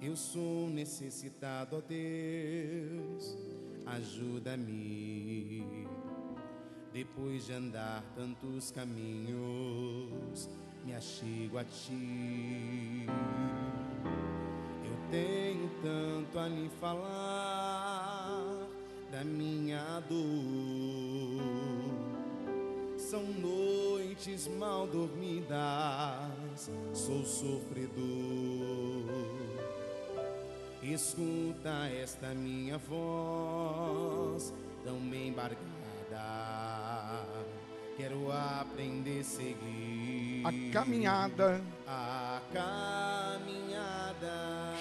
Eu sou necessitado, ó Deus, ajuda-me. Depois de andar tantos caminhos, me achego a Ti. Eu tenho tanto a lhe falar da minha dor. São noites mal dormidas, sou sofredor. Escuta esta minha voz tão bem embargada. Quero aprender a seguir a caminhada.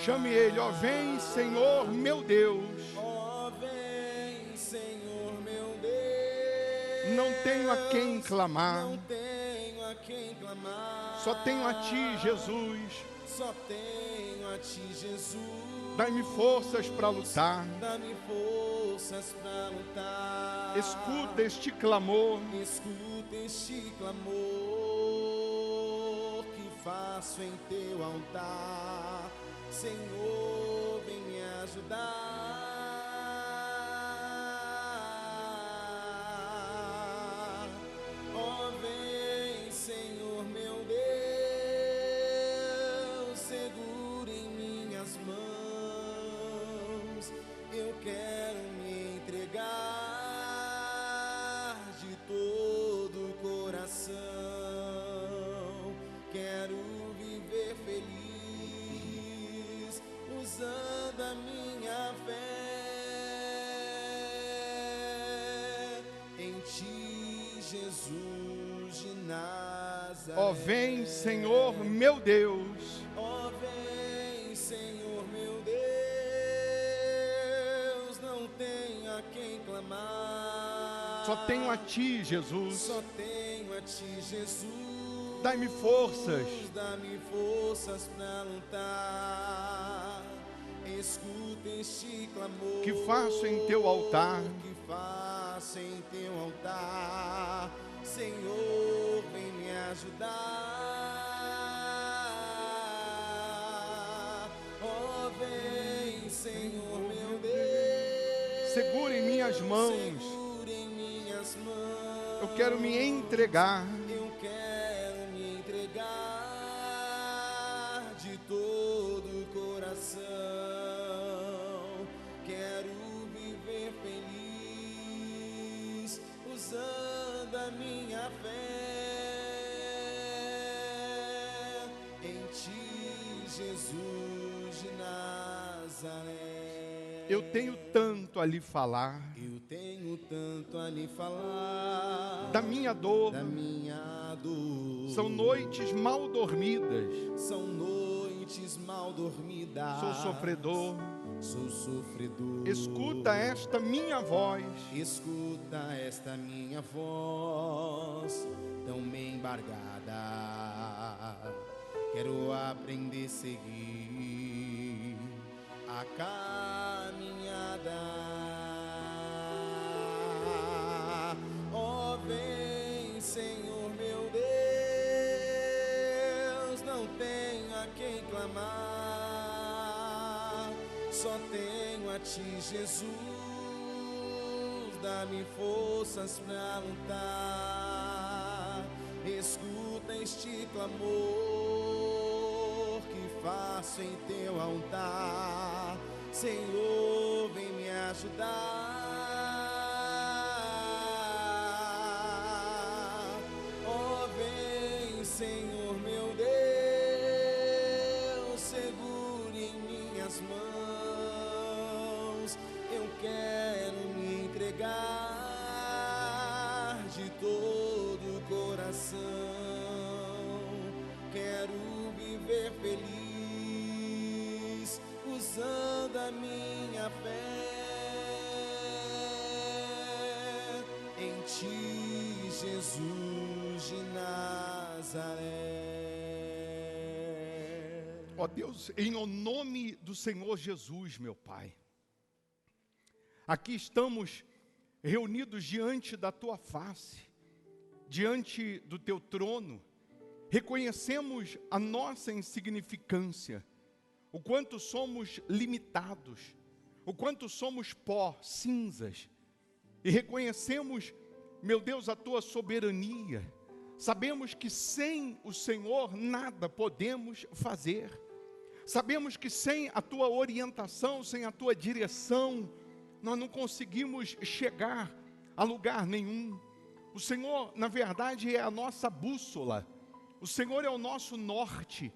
Chame Ele, ó vem Senhor meu Deus. Ó vem Senhor meu Deus. Não tenho a quem clamar. Não tenho a quem clamar. Só tenho a Ti, Jesus. Só tenho a Ti, Jesus. Dai-me forças para lutar. Dá-me forças para lutar. Escuta este clamor. Escuta este clamor que faço em Teu altar. Senhor, vem me ajudar. Ó, vem, Senhor meu Deus, segura em minhas mãos. Eu quero me entregar de todo o coração. Quero viver feliz, usando a minha fé em Ti, Jesus de Nazaré. Ó vem Senhor meu Deus. Ó vem Senhor meu Deus. Não tenho a quem clamar. Só tenho a Ti, Jesus. Só tenho a Ti, Jesus. Dai-me forças. Dá-me forças para lutar. Escuta este clamor Que faço em Teu altar. Que faço em Teu altar. Senhor, vem me ajudar. Ó, vem, Senhor meu Deus. Segura em minhas mãos. Segura em minhas mãos. Eu quero me entregar. Eu quero me entregar de todo o coração. Quero viver feliz, usando a minha fé em Ti, Jesus de Nazaré. Eu tenho tanto a lhe falar. Eu tenho tanto a lhe falar Da minha dor. da minha dor. São noites mal dormidas. São noites mal dormidas. Sou sofredor. Sou sofredor. Escuta esta minha voz. Escuta esta minha voz tão bem embargada. Quero aprender a seguir a caminhada. Ó, vem, Senhor meu Deus. Não tenho a quem clamar. Só tenho a Ti, Jesus. Dá-me forças para lutar. Escuta este clamor que faço em Teu altar. Senhor, vem me ajudar. Ó, vem, Senhor meu Deus, segure em minhas mãos. Eu quero me entregar de todo o coração. Quero viver feliz, usando a minha fé em Ti, Jesus de Nazaré. Ó Deus, em o nome do Senhor Jesus, meu Pai. Aqui estamos reunidos diante da Tua face, diante do Teu trono. Reconhecemos a nossa insignificância, o quanto somos limitados, o quanto somos pó, cinzas, e reconhecemos, meu Deus, a tua soberania. Sabemos que sem o Senhor nada podemos fazer. Sabemos que sem a tua orientação, sem a tua direção, nós não conseguimos chegar a lugar nenhum. O Senhor, na verdade, é a nossa bússola. O Senhor é o nosso norte.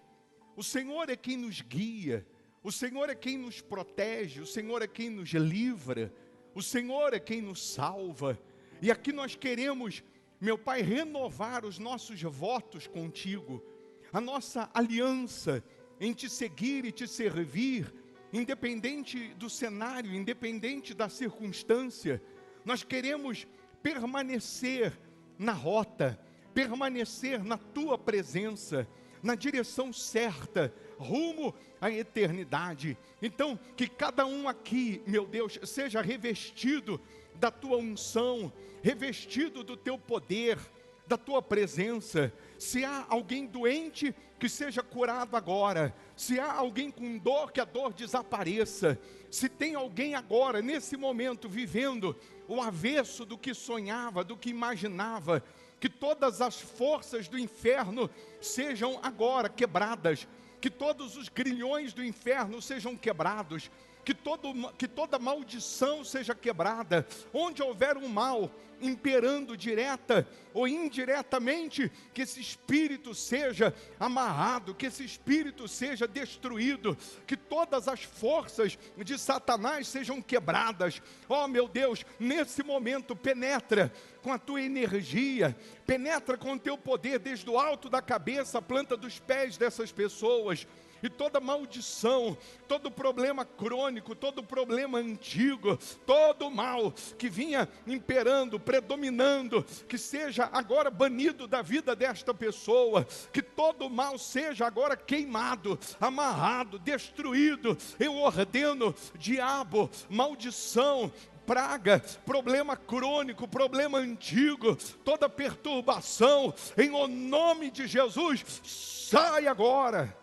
O Senhor é quem nos guia. O Senhor é quem nos protege. O Senhor é quem nos livra. O Senhor é quem nos salva. E aqui nós queremos, meu Pai, renovar os nossos votos contigo, a nossa aliança em te seguir e te servir, independente do cenário, independente da circunstância. Nós queremos permanecer na rota, permanecer na tua presença, na direção certa, rumo à eternidade. Então, que cada um aqui, meu Deus, seja revestido da tua unção, revestido do teu poder, da tua presença. Se há alguém doente, que seja curado agora. Se há alguém com dor, que a dor desapareça. Se tem alguém agora, nesse momento, vivendo o avesso do que sonhava, do que imaginava, que todas as forças do inferno sejam agora quebradas, que todos os grilhões do inferno sejam quebrados, que toda maldição seja quebrada. Onde houver um mal imperando direta ou indiretamente, que esse espírito seja amarrado, que esse espírito seja destruído, que todas as forças de Satanás sejam quebradas. Oh meu Deus, nesse momento penetra com a tua energia, penetra com o teu poder desde o alto da cabeça, a planta dos pés dessas pessoas. E toda maldição, todo problema crônico, todo problema antigo, todo mal que vinha imperando, predominando, que seja agora banido da vida desta pessoa, que todo mal seja agora queimado, amarrado, destruído. Eu ordeno, diabo, maldição, praga, problema crônico, problema antigo, toda perturbação, em o nome de Jesus, sai agora.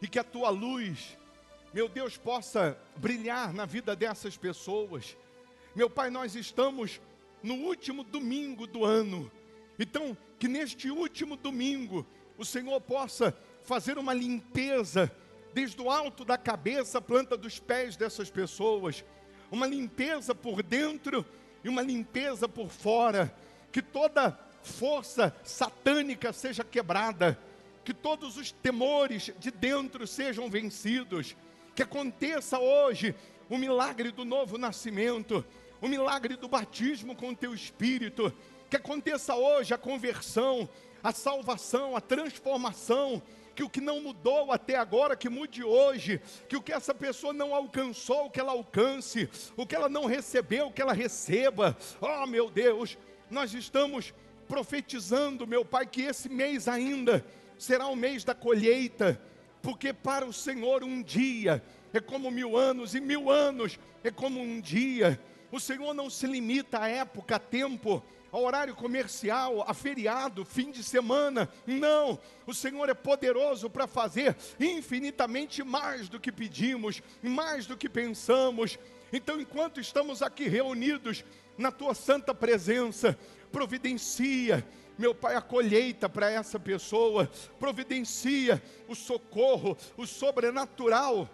E que a tua luz, meu Deus, possa brilhar na vida dessas pessoas. Meu Pai, nós estamos no último domingo do ano. Então, que neste último domingo, o Senhor possa fazer uma limpeza, desde o alto da cabeça, a planta dos pés dessas pessoas. Uma limpeza por dentro e uma limpeza por fora. Que toda força satânica seja quebrada. Que todos os temores de dentro sejam vencidos. Que aconteça hoje o milagre do novo nascimento, o milagre do batismo com o teu Espírito. Que aconteça hoje a conversão, a salvação, a transformação. Que o que não mudou até agora, que mude hoje. Que o que essa pessoa não alcançou, que ela alcance. O que ela não recebeu, que ela receba. Oh meu Deus, nós estamos profetizando, meu Pai, que esse mês ainda será o mês da colheita, porque para o Senhor um dia é como 1000 anos, e 1000 anos é como um dia. O Senhor não se limita a época, a tempo, a horário comercial, a feriado, fim de semana. Não, o Senhor é poderoso para fazer infinitamente mais do que pedimos, mais do que pensamos. Então, enquanto estamos aqui reunidos na tua santa presença, providencia, meu Pai, a colheita para essa pessoa, providencia o socorro, o sobrenatural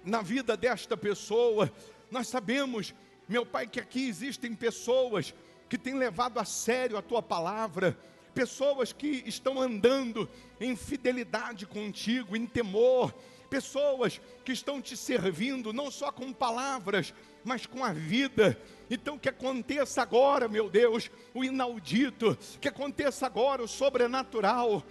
na vida desta pessoa. Nós sabemos, meu Pai, que aqui existem pessoas que têm levado a sério a tua palavra, pessoas que estão andando em fidelidade contigo, em temor, pessoas que estão te servindo, não só com palavras, mas com a vida. Então que aconteça agora, meu Deus, o inaudito, que aconteça agora o sobrenatural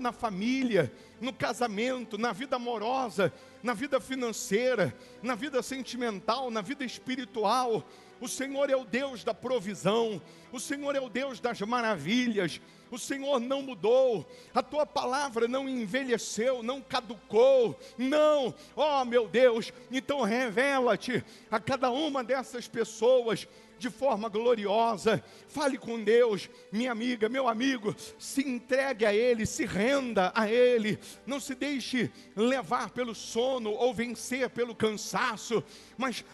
na família, no casamento, na vida amorosa, na vida financeira, na vida sentimental, na vida espiritual. O Senhor é o Deus da provisão, o Senhor é o Deus das maravilhas, o Senhor não mudou, a tua palavra não envelheceu, não caducou, não, oh meu Deus, então revela-te a cada uma dessas pessoas, de forma gloriosa. Fale com Deus, minha amiga, meu amigo, se entregue a Ele, se renda a Ele, não se deixe levar pelo sono ou vencer pelo cansaço, mas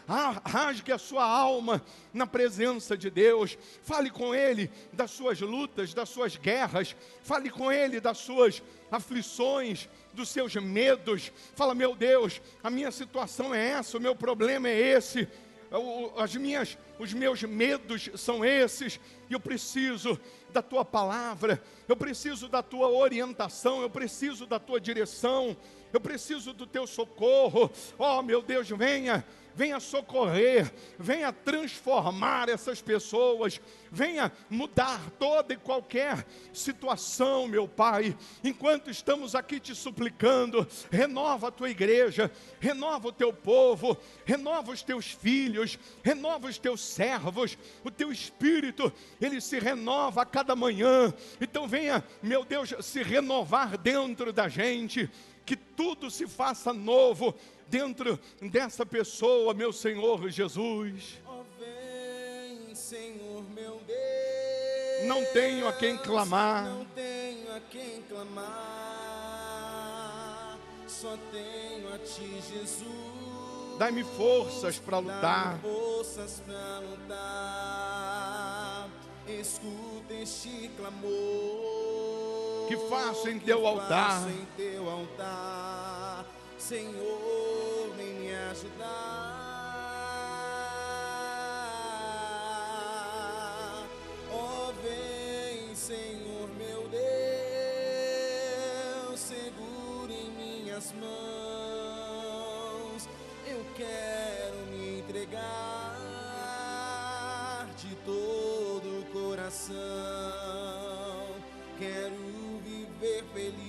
rasgue a sua alma na presença de Deus. Fale com Ele das suas lutas, das suas guerras, fale com Ele das suas aflições, dos seus medos. Fala: meu Deus, a minha situação é essa, o meu problema é esse, os meus medos são esses, e eu preciso da tua palavra, eu preciso da tua orientação, eu preciso da tua direção, eu preciso do teu socorro. Oh, meu Deus, venha socorrer, venha transformar essas pessoas, venha mudar toda e qualquer situação, meu Pai. Enquanto estamos aqui te suplicando, renova a tua igreja, renova o teu povo, renova os teus filhos, renova os teus servos. O teu Espírito, ele se renova a cada manhã. Então venha, meu Deus, se renovar dentro da gente, que tudo se faça novo dentro dessa pessoa, meu Senhor Jesus. Oh, vem, Senhor meu Deus. Não tenho a quem clamar. Não tenho a quem clamar. Só tenho a ti, Jesus. Dai-me forças para lutar. Dai-me forças para lutar. Escuta este clamor Que faço em teu altar. Faço em teu altar. Senhor, vem me ajudar. Oh, vem, Senhor meu Deus, segura em minhas mãos. Eu quero me entregar de todo o coração. Quero viver feliz,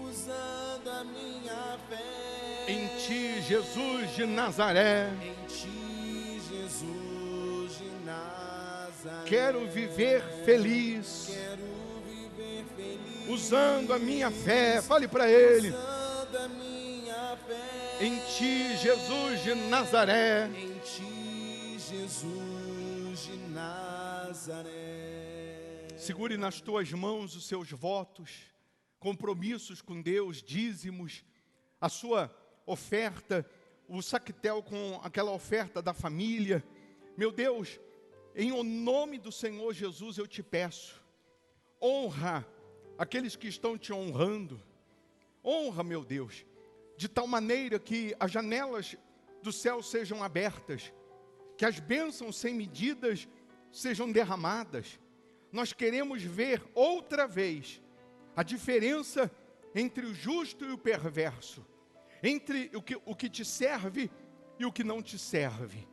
usando a minha fé Em ti, Jesus de Nazaré. em ti, Jesus de Nazaré. Quero viver feliz, Quero viver feliz, usando a minha fé. Fale para Ele. usando a minha fé Em ti, Jesus de Nazaré. em ti, Jesus de Nazaré. Segure nas tuas mãos os seus votos, compromissos com Deus, dízimos, a sua oferta, o saquetel com aquela oferta da família. Meu Deus, em o nome do Senhor Jesus eu te peço, honra aqueles que estão te honrando, honra, meu Deus, de tal maneira que as janelas do céu sejam abertas, que as bênçãos sem medidas sejam derramadas. Nós queremos ver outra vez a diferença entre o justo e o perverso, entre o que te serve e o que não te serve.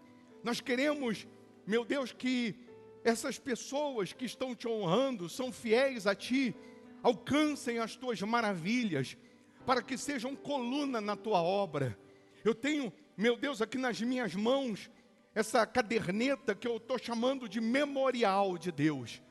Nós queremos, meu Deus, que essas pessoas que estão te honrando, são fiéis a ti, alcancem as tuas maravilhas, para que sejam coluna na tua obra. Eu tenho, meu Deus, aqui nas minhas mãos, essa caderneta que eu estou chamando de memorial de Deus,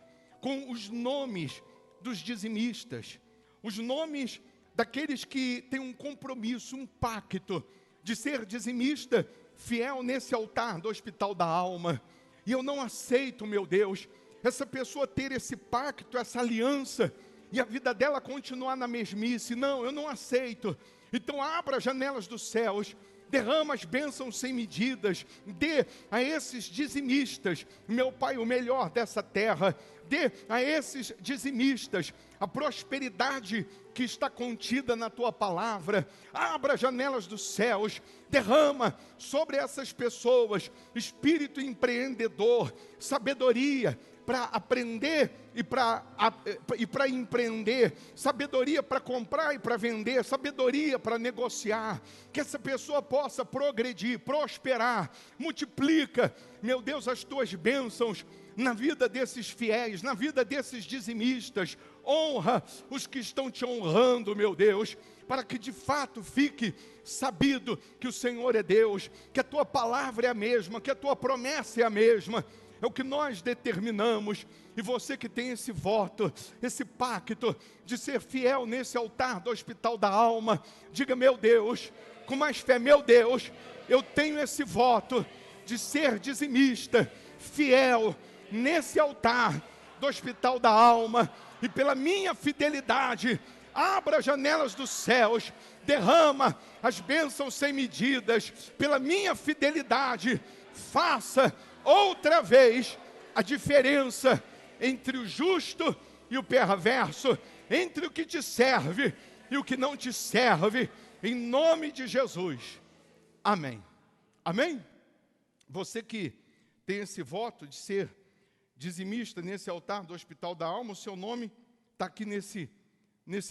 com os nomes dos dizimistas, os nomes daqueles que têm um compromisso, um pacto de ser dizimista fiel nesse altar do Hospital da Alma. E eu não aceito, meu Deus, essa pessoa ter esse pacto, essa aliança, e a vida dela continuar na mesmice. Não, eu não aceito. Então abra as janelas dos céus, derrama as bênçãos sem medidas, dê a esses dizimistas, meu Pai, o melhor dessa terra. Dê a esses dizimistas a prosperidade que está contida na tua palavra. Abra as janelas dos céus, derrama sobre essas pessoas espírito empreendedor, sabedoria para aprender e para empreender, sabedoria para comprar e para vender, sabedoria para negociar, que essa pessoa possa progredir, prosperar. Multiplica, meu Deus, as tuas bênçãos na vida desses fiéis, na vida desses dizimistas. Honra os que estão te honrando, meu Deus, para que de fato fique sabido que o Senhor é Deus, que a tua palavra é a mesma, que a tua promessa é a mesma. É o que nós determinamos. E você que tem esse voto, esse pacto de ser fiel nesse altar do Hospital da Alma, diga: meu Deus, com mais fé, meu Deus, eu tenho esse voto de ser dizimista, fiel, nesse altar do Hospital da Alma, e pela minha fidelidade, abra as janelas dos céus, derrama as bênçãos sem medidas, pela minha fidelidade, faça outra vez a diferença entre o justo e o perverso, entre o que te serve e o que não te serve, em nome de Jesus. Amém. Amém? Você que tem esse voto de ser dizimista nesse altar do Hospital da Alma, o seu nome está aqui nesse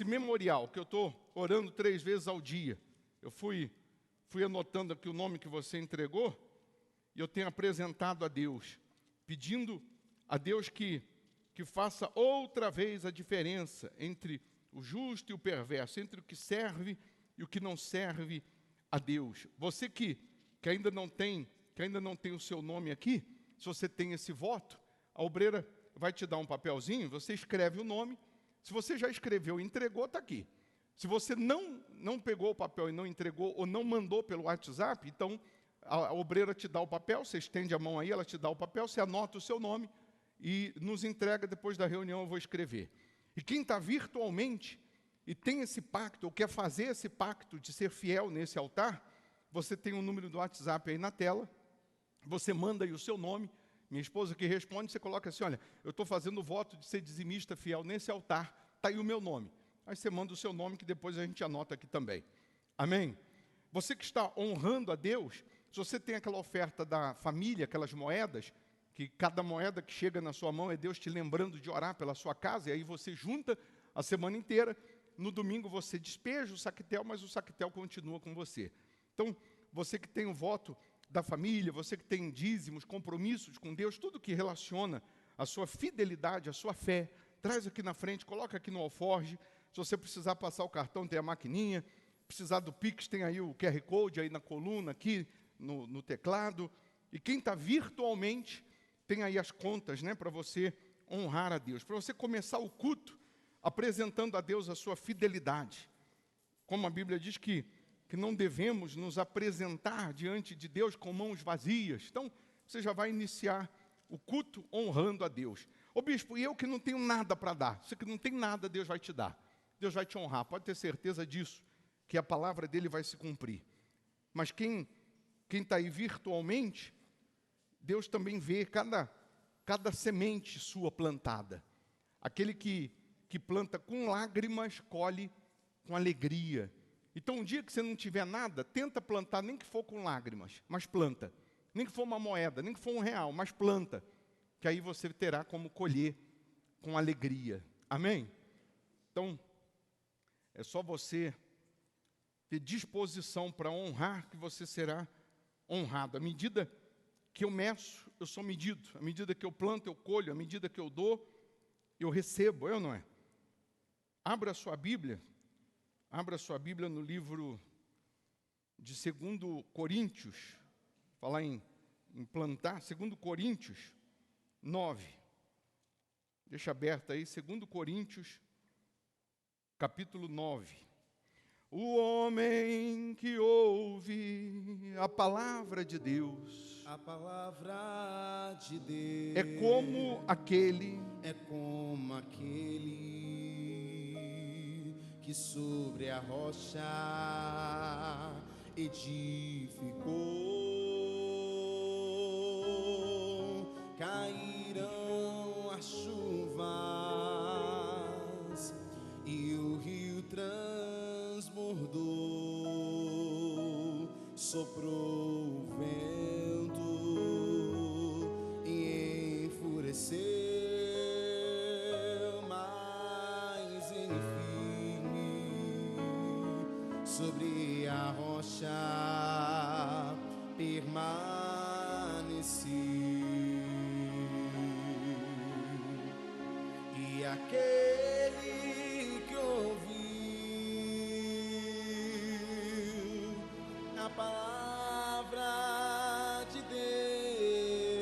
memorial, que eu estou orando 3 vezes ao dia. Eu fui anotando aqui o nome que você entregou, e eu tenho apresentado a Deus, pedindo a Deus que faça outra vez a diferença entre o justo e o perverso, entre o que serve e o que não serve a Deus. Você que ainda não tem o seu nome aqui, se você tem esse voto, a obreira vai te dar um papelzinho, você escreve o nome. Se você já escreveu e entregou, está aqui. Se você não pegou o papel e não entregou, ou não mandou pelo WhatsApp, então a obreira te dá o papel, você estende a mão aí, ela te dá o papel, você anota o seu nome e nos entrega. Depois da reunião eu vou escrever. E quem está virtualmente e tem esse pacto, ou quer fazer esse pacto de ser fiel nesse altar, você tem um número do WhatsApp aí na tela, você manda aí o seu nome. Minha esposa que responde, você coloca assim: olha, eu estou fazendo o voto de ser dizimista fiel nesse altar, está aí o meu nome. Aí você manda o seu nome, que depois a gente anota aqui também. Amém? Você que está honrando a Deus, se você tem aquela oferta da família, aquelas moedas, que cada moeda que chega na sua mão é Deus te lembrando de orar pela sua casa, e aí você junta a semana inteira, no domingo você despeja o saquetel, mas o saquetel continua com você. Então, você que tem o voto da família, você que tem dízimos, compromissos com Deus, tudo que relaciona a sua fidelidade, a sua fé, traz aqui na frente, coloca aqui no alforge. Se você precisar passar o cartão, tem a maquininha. Precisar do Pix, tem aí o QR Code aí na coluna, aqui no teclado. E quem está virtualmente, tem aí as contas, né, para você honrar a Deus. Para você começar o culto apresentando a Deus a sua fidelidade. Como a Bíblia diz que não devemos nos apresentar diante de Deus com mãos vazias. Então, você já vai iniciar o culto honrando a Deus. Ô bispo, e eu que não tenho nada para dar? Você que não tem nada, Deus vai te dar. Deus vai te honrar, pode ter certeza disso, que a palavra dele vai se cumprir. Mas quem está aí virtualmente, Deus também vê cada semente sua plantada. Aquele que planta com lágrimas, colhe com alegria. Então, um dia que você não tiver nada, tenta plantar, nem que for com lágrimas, mas planta. Nem que for uma moeda, nem que for R$1, mas planta. Que aí você terá como colher com alegria. Amém? Então, é só você ter disposição para honrar, que você será honrado. À medida que eu meço, eu sou medido. À medida que eu planto, eu colho. À medida que eu dou, eu recebo. É ou não é? Abra a sua Bíblia no livro de 2 Coríntios, falar em plantar, 2 Coríntios 9. Deixa aberto aí, 2 Coríntios, capítulo 9. O homem que ouve a palavra de Deus, a palavra de Deus é como aquele que sobre a rocha edificou. Cairão as chuvas e o rio transbordou, soprou o vento e enfureceu, mas ele firme sobre a rocha permaneceu. E aquele que ouviu a palavra de Deus,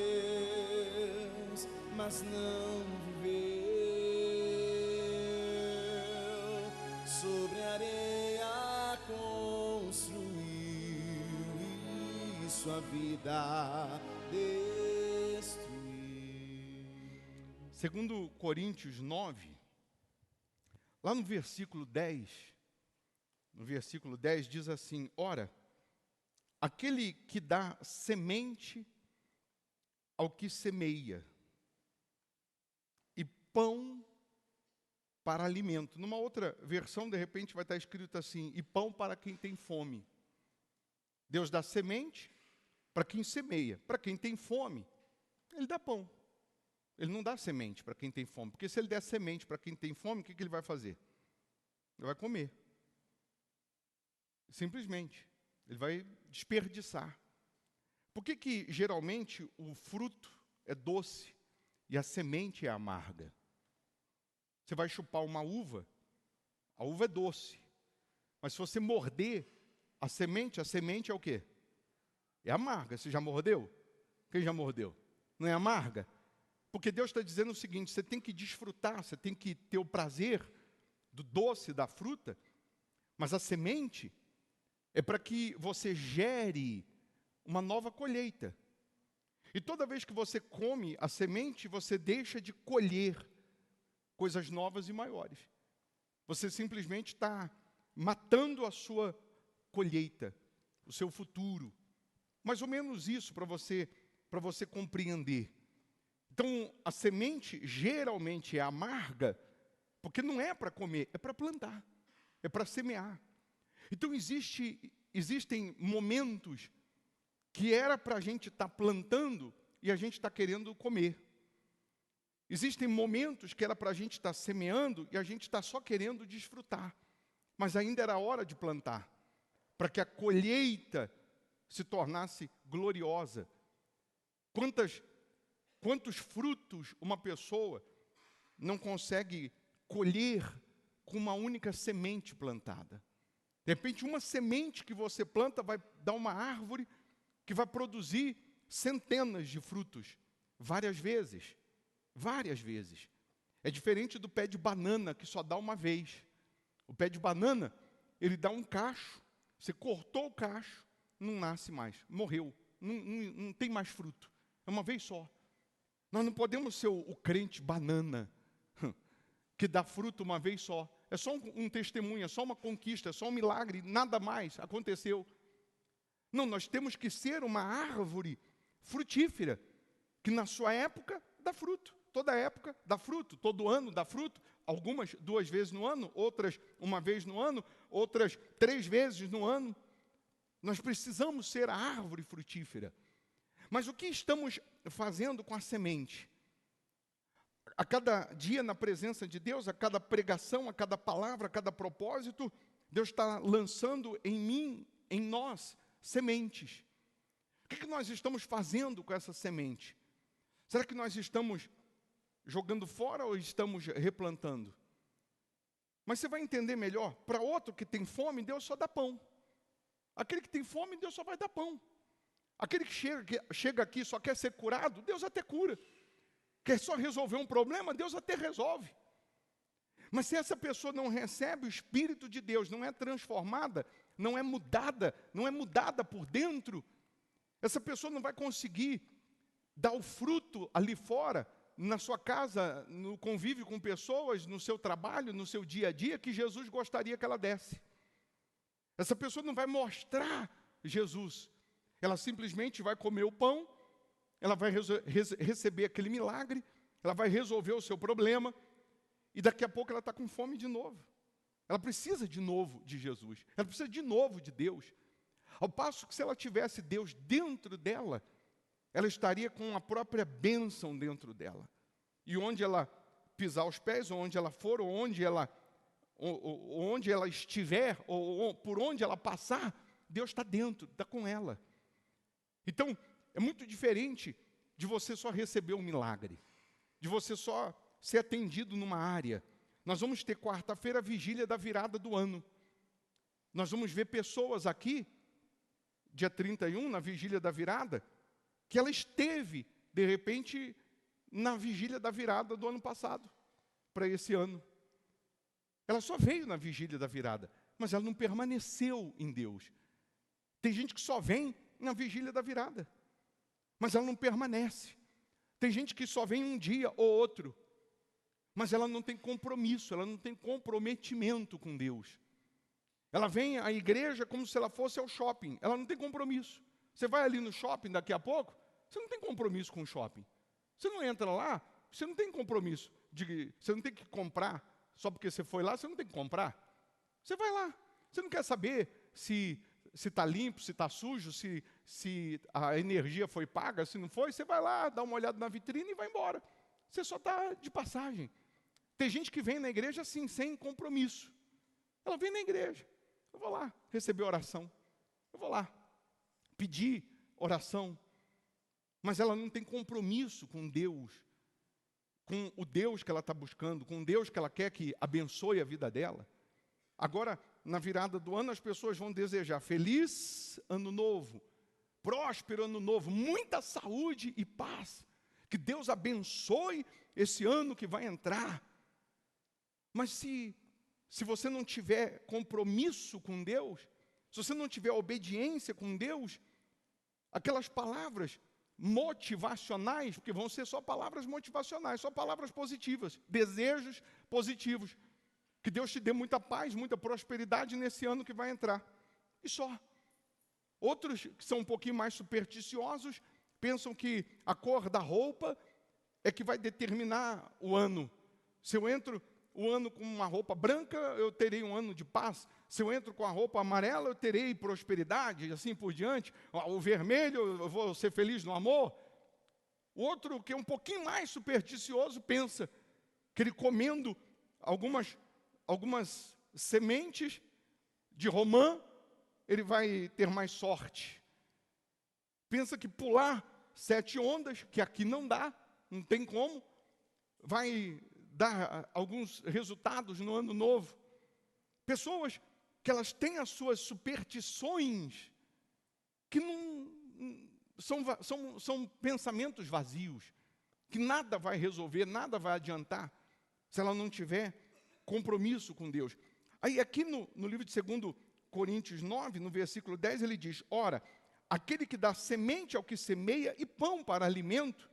mas não viveu, sobre a areia construiu e e sua vida destruir. Segundo Coríntios 9, lá no versículo 10, diz assim: ora, aquele que dá semente ao que semeia, e pão para alimento. Numa outra versão, de repente, vai estar escrito assim: e pão para quem tem fome. Deus dá semente para quem semeia. Para quem tem fome, Ele dá pão. Ele não dá semente para quem tem fome. Porque se Ele der semente para quem tem fome, o que Ele vai fazer? Ele vai comer. Simplesmente. Ele vai desperdiçar. Por que geralmente o fruto é doce e a semente é amarga? Você vai chupar uma uva, a uva é doce. Mas se você morder a semente é o quê? É amarga. Você já mordeu? Quem já mordeu? Não é amarga? Porque Deus está dizendo o seguinte: você tem que desfrutar, você tem que ter o prazer do doce da fruta, mas a semente é para que você gere uma nova colheita. E toda vez que você come a semente, você deixa de colher coisas novas e maiores. Você simplesmente está matando a sua colheita, o seu futuro. Mais ou menos isso para você compreender. Então, a semente geralmente é amarga, porque não é para comer, é para plantar, é para semear. Então, existem momentos que era para a gente estar plantando e a gente está querendo comer. Existem momentos que era para a gente estar semeando e a gente está só querendo desfrutar. Mas ainda era hora de plantar, para que a colheita se tornasse gloriosa. Quantos frutos uma pessoa não consegue colher com uma única semente plantada? De repente, uma semente que você planta vai dar uma árvore que vai produzir centenas de frutos, várias vezes. Várias vezes. É diferente do pé de banana, que só dá uma vez. O pé de banana, ele dá um cacho. Você cortou o cacho, não nasce mais, morreu. Não tem mais fruto. É uma vez só. Nós não podemos ser o crente banana, que dá fruto uma vez só. É só um testemunho, é só uma conquista, é só um milagre, nada mais aconteceu. Não, nós temos que ser uma árvore frutífera, que na sua época dá fruto. Toda época dá fruto, todo ano dá fruto. Algumas 2 vezes no ano, outras 1 vez no ano, outras 3 vezes no ano. Nós precisamos ser a árvore frutífera. Mas o que estamos fazendo com a semente? A cada dia na presença de Deus, a cada pregação, a cada palavra, a cada propósito, Deus está lançando em mim, em nós, sementes. O que nós estamos fazendo com essa semente? Será que nós estamos jogando fora ou estamos replantando? Mas você vai entender melhor. Para outro que tem fome, Deus só dá pão. Aquele que tem fome, Deus só vai dar pão. Aquele que chega aqui e só quer ser curado, Deus até cura. Quer só resolver um problema, Deus até resolve. Mas se essa pessoa não recebe o Espírito de Deus, não é transformada, não é mudada por dentro, essa pessoa não vai conseguir dar o fruto ali fora, na sua casa, no convívio com pessoas, no seu trabalho, no seu dia a dia, que Jesus gostaria que ela desse. Essa pessoa não vai mostrar Jesus. Ela simplesmente vai comer o pão, ela vai receber aquele milagre, ela vai resolver o seu problema, e daqui a pouco ela está com fome de novo. Ela precisa de novo de Jesus. Ela precisa de novo de Deus. Ao passo que se ela tivesse Deus dentro dela, ela estaria com a própria bênção dentro dela. E onde ela pisar os pés, ou onde ela for, ou onde ela estiver, ou por onde ela passar, Deus está dentro, está com ela. Então, é muito diferente de você só receber um milagre, de você só ser atendido numa área. Nós vamos ter quarta-feira a vigília da virada do ano. Nós vamos ver pessoas aqui, dia 31, na vigília da virada, que ela esteve, de repente, na vigília da virada do ano passado, para esse ano. Ela só veio na vigília da virada, mas ela não permaneceu em Deus. Tem gente que só vem na vigília da virada, mas ela não permanece. Tem gente que só vem um dia ou outro, mas ela não tem compromisso, ela não tem comprometimento com Deus. Ela vem à igreja como se ela fosse ao shopping, ela não tem compromisso. Você vai ali no shopping daqui a pouco, você não tem compromisso com o shopping. Você não entra lá, você não tem compromisso. Você não tem que comprar, só porque você foi lá, você não tem que comprar. Você vai lá, você não quer saber se está limpo, se está sujo, se a energia foi paga, se não foi, você vai lá, dá uma olhada na vitrine e vai embora. Você só está de passagem. Tem gente que vem na igreja assim, sem compromisso. Ela vem na igreja, eu vou lá receber oração, eu vou lá pedir oração, mas ela não tem compromisso com Deus, com o Deus que ela está buscando, com o Deus que ela quer que abençoe a vida dela. Agora, na virada do ano, as pessoas vão desejar feliz ano novo, próspero ano novo, muita saúde e paz, que Deus abençoe esse ano que vai entrar. Mas se você não tiver compromisso com Deus, se você não tiver obediência com Deus, aquelas palavras motivacionais, porque vão ser só palavras motivacionais, só palavras positivas, desejos positivos, que Deus te dê muita paz, muita prosperidade nesse ano que vai entrar, e só. Outros que são um pouquinho mais supersticiosos, pensam que a cor da roupa é que vai determinar o ano. Se eu entro o ano com uma roupa branca, eu terei um ano de paz. Se eu entro com a roupa amarela, eu terei prosperidade, e assim por diante. O vermelho, eu vou ser feliz no amor. O outro, que é um pouquinho mais supersticioso, pensa que ele comendo algumas sementes de romã, ele vai ter mais sorte. Pensa que pular 7 ondas, que aqui não dá, não tem como, vai dar alguns resultados no ano novo. Pessoas que elas têm as suas superstições, que não são pensamentos vazios, que nada vai resolver, nada vai adiantar, se ela não tiver compromisso com Deus. Aí aqui no livro de 2 Coríntios 9, no versículo 10, ele diz: ora, aquele que dá semente ao que semeia e pão para alimento,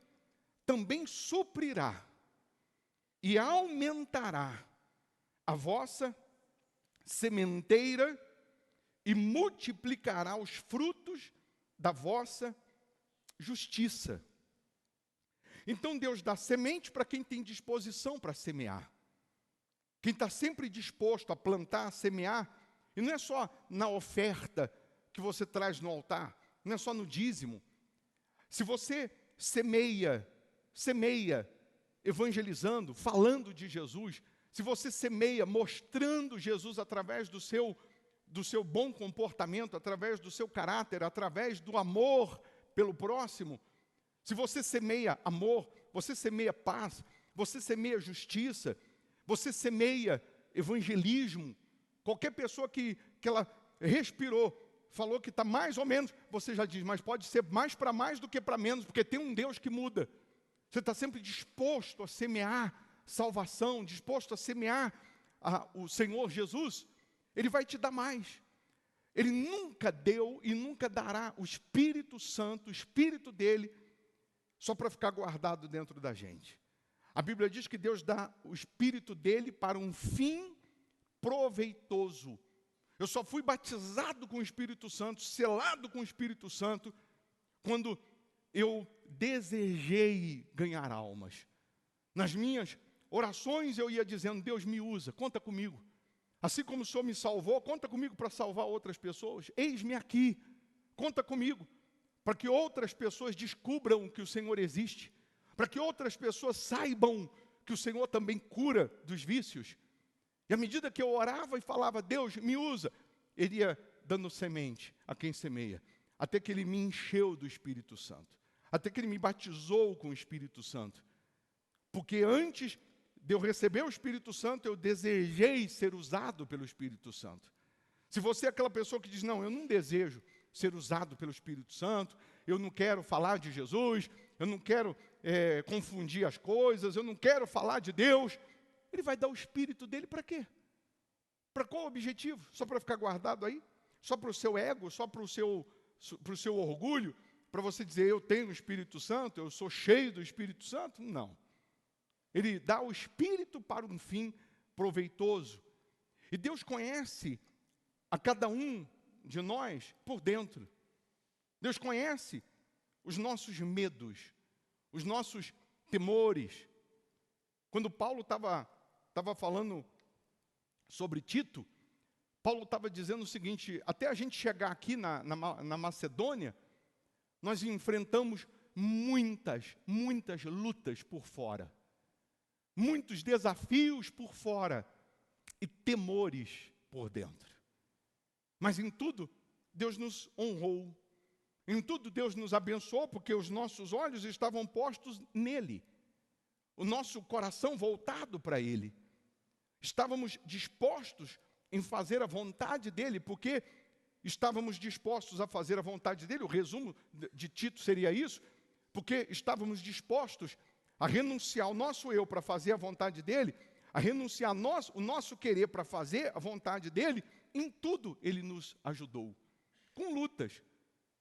também suprirá e aumentará a vossa sementeira e multiplicará os frutos da vossa justiça. Então Deus dá semente para quem tem disposição para semear. Quem está sempre disposto a plantar, a semear, e não é só na oferta que você traz no altar, não é só no dízimo. Se você semeia evangelizando, falando de Jesus, se você semeia mostrando Jesus através do seu bom comportamento, através do seu caráter, através do amor pelo próximo, se você semeia amor, você semeia paz, você semeia justiça, você semeia evangelismo, qualquer pessoa que ela respirou, falou que está mais ou menos, você já diz, mas pode ser mais para mais do que para menos, porque tem um Deus que muda. Você está sempre disposto a semear salvação, disposto a semear o Senhor Jesus, Ele vai te dar mais. Ele nunca deu e nunca dará o Espírito Santo, o Espírito dEle, só para ficar guardado dentro da gente. A Bíblia diz que Deus dá o Espírito dEle para um fim proveitoso. Eu só fui batizado com o Espírito Santo, selado com o Espírito Santo, quando eu desejei ganhar almas. Nas minhas orações eu ia dizendo, Deus me usa, conta comigo. Assim como o Senhor me salvou, conta comigo para salvar outras pessoas. Eis-me aqui, conta comigo, para que outras pessoas descubram que o Senhor existe, para que outras pessoas saibam que o Senhor também cura dos vícios. E à medida que eu orava e falava, Deus me usa, Ele ia dando semente a quem semeia, até que Ele me encheu do Espírito Santo, até que Ele me batizou com o Espírito Santo. Porque antes de eu receber o Espírito Santo, eu desejei ser usado pelo Espírito Santo. Se você é aquela pessoa que diz, não, eu não desejo ser usado pelo Espírito Santo, eu não quero falar de Jesus, eu não quero confundir as coisas, eu não quero falar de Deus, Ele vai dar o Espírito dEle para quê? Para qual objetivo? Só para ficar guardado aí? Só para o seu ego? Só para o seu para o seu orgulho, para você dizer, eu tenho o Espírito Santo, eu sou cheio do Espírito Santo. Não. Ele dá o Espírito para um fim proveitoso. E Deus conhece a cada um de nós por dentro. Deus conhece os nossos medos, os nossos temores. Quando Paulo estava falando sobre Tito, Paulo estava dizendo o seguinte, até a gente chegar aqui na Macedônia, nós enfrentamos muitas lutas por fora, muitos desafios por fora e temores por dentro. Mas em tudo, Deus nos honrou, em tudo Deus nos abençoou, porque os nossos olhos estavam postos nele, o nosso coração voltado para ele. Estávamos dispostos em fazer a vontade dele, porque estávamos dispostos a fazer a vontade dele. O resumo de Tito seria isso, porque estávamos dispostos a renunciar ao nosso eu para fazer a vontade dele, a renunciar o nosso querer para fazer a vontade dele. Em tudo ele nos ajudou, com lutas,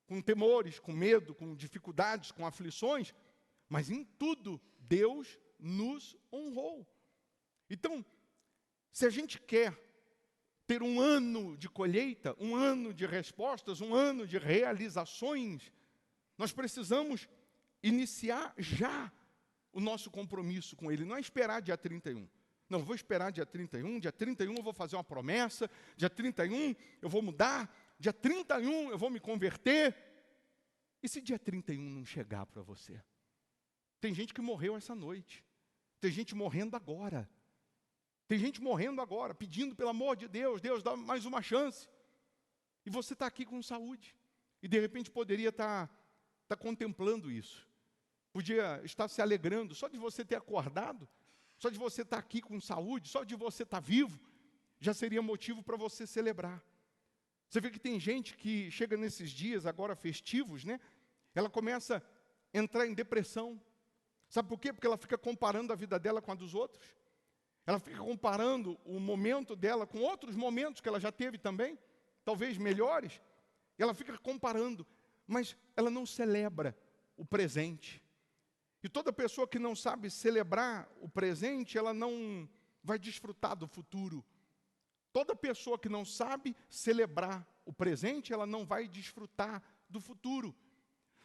com temores, com medo, com dificuldades, com aflições, mas em tudo Deus nos honrou. Então, se a gente quer ter um ano de colheita, um ano de respostas, um ano de realizações, nós precisamos iniciar já o nosso compromisso com Ele, não é esperar dia 31. Não, vou esperar dia 31 eu vou fazer uma promessa, dia 31 eu vou mudar, dia 31 eu vou me converter. E se dia 31 não chegar para você? Tem gente que morreu essa noite, tem gente morrendo agora. Tem gente morrendo agora, pedindo pelo amor de Deus, Deus dá mais uma chance. E você está aqui com saúde. E de repente poderia estar contemplando isso. Podia estar se alegrando, só de você ter acordado, só de você estar aqui com saúde, só de você estar vivo, já seria motivo para você celebrar. Você vê que tem gente que chega nesses dias agora festivos, né? Ela começa a entrar em depressão. Sabe por quê? Porque ela fica comparando a vida dela com a dos outros. Ela fica comparando o momento dela com outros momentos que ela já teve também, talvez melhores. Ela fica comparando, mas ela não celebra o presente. E toda pessoa que não sabe celebrar o presente, ela não vai desfrutar do futuro. Toda pessoa que não sabe celebrar o presente, ela não vai desfrutar do futuro.